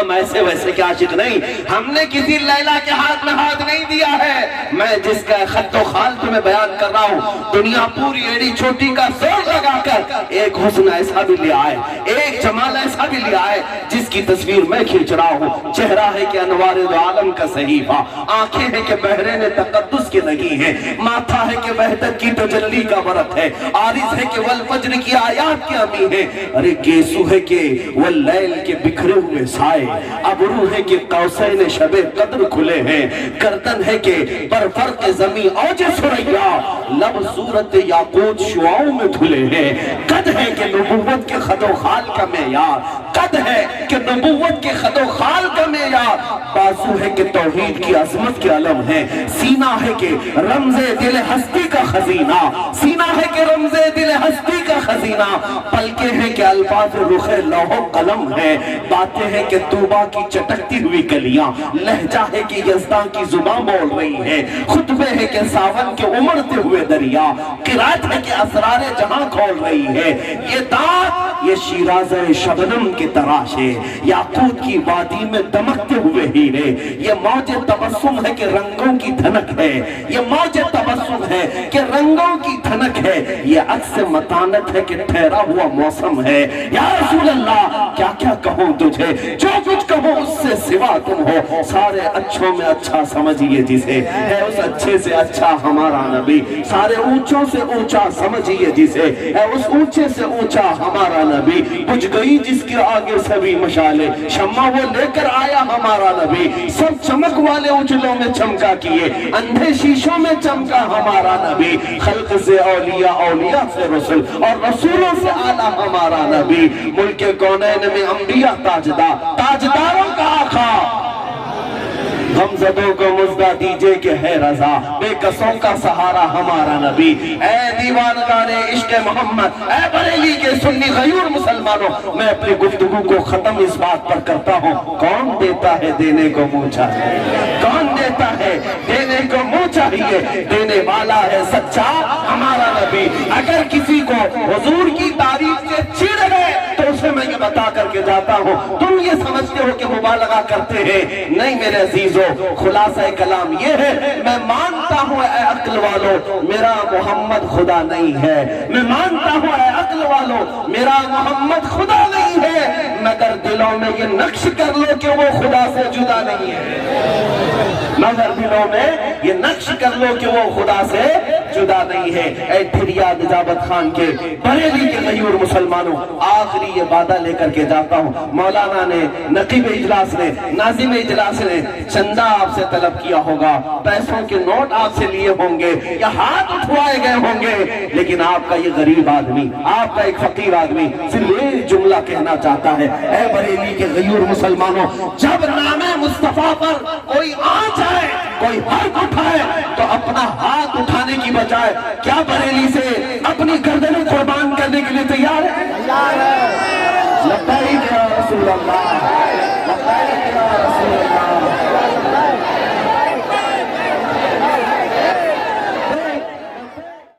ہم ایسے ویسے کے عاشق نہیں، ہم نے کسی لیلا کے ہاتھ میں ہاتھ نہیں دیا ہے۔ میں جس کا خط و خال تمہیں بیان کر رہا ہوں، دنیا پوری ایڑی چھوٹی کا زور لگا کر ایک حسن ایسا بھی لے آئے، ایک جمال ایسا بھی لے آئے جس کی تصویر میں کھینچ رہا ہوں۔ چہرہ ہے کہ انوار دو عالم کا صحیفہ، آنکھیں ہیں کہ بحرین تقدس کے لگی ہیں، ماتھا ہے کہ وحدت کی تجلی کا ورق ہے، عارض ہے کہ والفجر کی آیات کے امی ہے، ارے گیسو ہے کہ واللیل کے بکھرے ہوئے سائے، ابرو ہے کہ قوسین شب قدر کھلے ہیں، گردن ہے کہ پر فرق زمین اوج سریا، لب صورت یاقوت شعاؤں میں دھلے ہیں، قد ہے کہ نبوت کے خد و خال کا معیار، قد ہے کہ نبوت کے خد و خال کا معیار، بازو ہے کہ توحید کی عظمت کے علم ہے، سینہ ہے کہ رمز دل ہستی کا خزینہ، سینہ ہے کہ رمز دل ہستی کا خزینہ، پلکیں ہیں کہ الفاظ رخ لوح و قلم ہے، باتیں ہیں کہ طوبہ کی چٹکتی ہوئی کلیاں، لہجہ ہے کہ یزدان کی زبان بول رہی ہے، خطبے ہے کہ ساون کے امڑتے ہوئے دریا، قرات ہے کہ اسرار جہاں کھول رہی ہے، یہ دانت یہ شیراز شبنم کے تراش ہے، یاقوت کی وادی میں دمکتے ہوئے ہیرے، یہ موج تبسم ہے کہ رنگوں کی دھنک ہے، یہ موج تبسم ہے کہ رنگوں کی دھنک ہے، یہ عکس متانت ہے کہ ٹھہرا ہوا موسم ہے۔ یا رسول اللہ کیا کیا کہوں تجھے، جو کچھ کہوں اس سے سوا تم ہو، سارے اچھوں میں اچھا سمجھیے جسے، ہے اس اچھے سے اچھا ہمارا نبی، سارے اونچوں سے اونچا سمجھیے جسے، ہے اس اونچے سے اونچا ہمارا نبی، بجھ گئی جس کے آگے سبھی مشالے، شمع وہ لے کر آیا ہمارا نبی، سب چمک والے اجلوں میں چمکا کیے، اندھے شیشوں میں چمکا ہمارا نبی، خلق سے اولیاء، اولیاء سے رسول، اور رسولوں سے اعلیٰ ہمارا نبی، ملک کونین میں انبیاء تاجدار، تاجداروں کا آقا، غمزدوں کو مزدہ دیجئے کہ ہے رضا، بے قصوں کا سہارا ہمارا نبی۔ اے دیوانگان عشق محمد، اے بریلی کے سنی غیور مسلمانوں، میں اپنی گفتگو کو ختم اس بات پر کرتا ہوں، کون دیتا ہے دینے کو منہ چاہیے، کون دیتا ہے دینے کو منہ چاہیے، دینے والا ہے سچا ہمارا نبی۔ اگر کسی کو حضور کی تعریف سے چڑ گئے تو اسے میں یہ بتا کر کے جاتا ہوں، تم یہ سمجھتے ہو کہ مبالغہ کرتے ہیں، نہیں میرے عزیزو، خلاصہ کلام یہ ہے، میں مانتا ہوں اے عقل والو میرا محمد خدا نہیں ہے، میں مانتا ہوں اے عقل والو میرا محمد خدا نہیں ہے، مگر دلوں میں یہ نقش کر لو کہ وہ خدا سے جدا نہیں ہے، مگر دلوں میں یہ نقش کر لو کہ وہ خدا سے جدا نہیں ہے۔ اے دھریا نجابت خان کے بریلی کے غیور مسلمانوں، آخری یہ وعدہ لے کر کے جاتا ہوں، مولانا نے، نقیب اجلاس نے، ناظم اجلاس نے چندہ آپ سے طلب کیا ہوگا، پیسوں کے نوٹ آپ سے لیے ہوں گے یا ہاتھ اٹھوائے گئے ہوں گے، لیکن آپ کا یہ غریب آدمی، آپ کا ایک فقیر آدمی صرف ایک جملہ کہنا چاہتا ہے، اے بریلی کے غیور مسلمانوں، جب نام مصطفیٰ پر کوئی آ جائے، کوئی حرف اٹھائے تو اپنا ہاتھ اٹھانے کی بجائے کیا بریلی سے اپنی گردنیں قربان کرنے کے لیے تیار ہے؟ لبیک یا رسول اللہ۔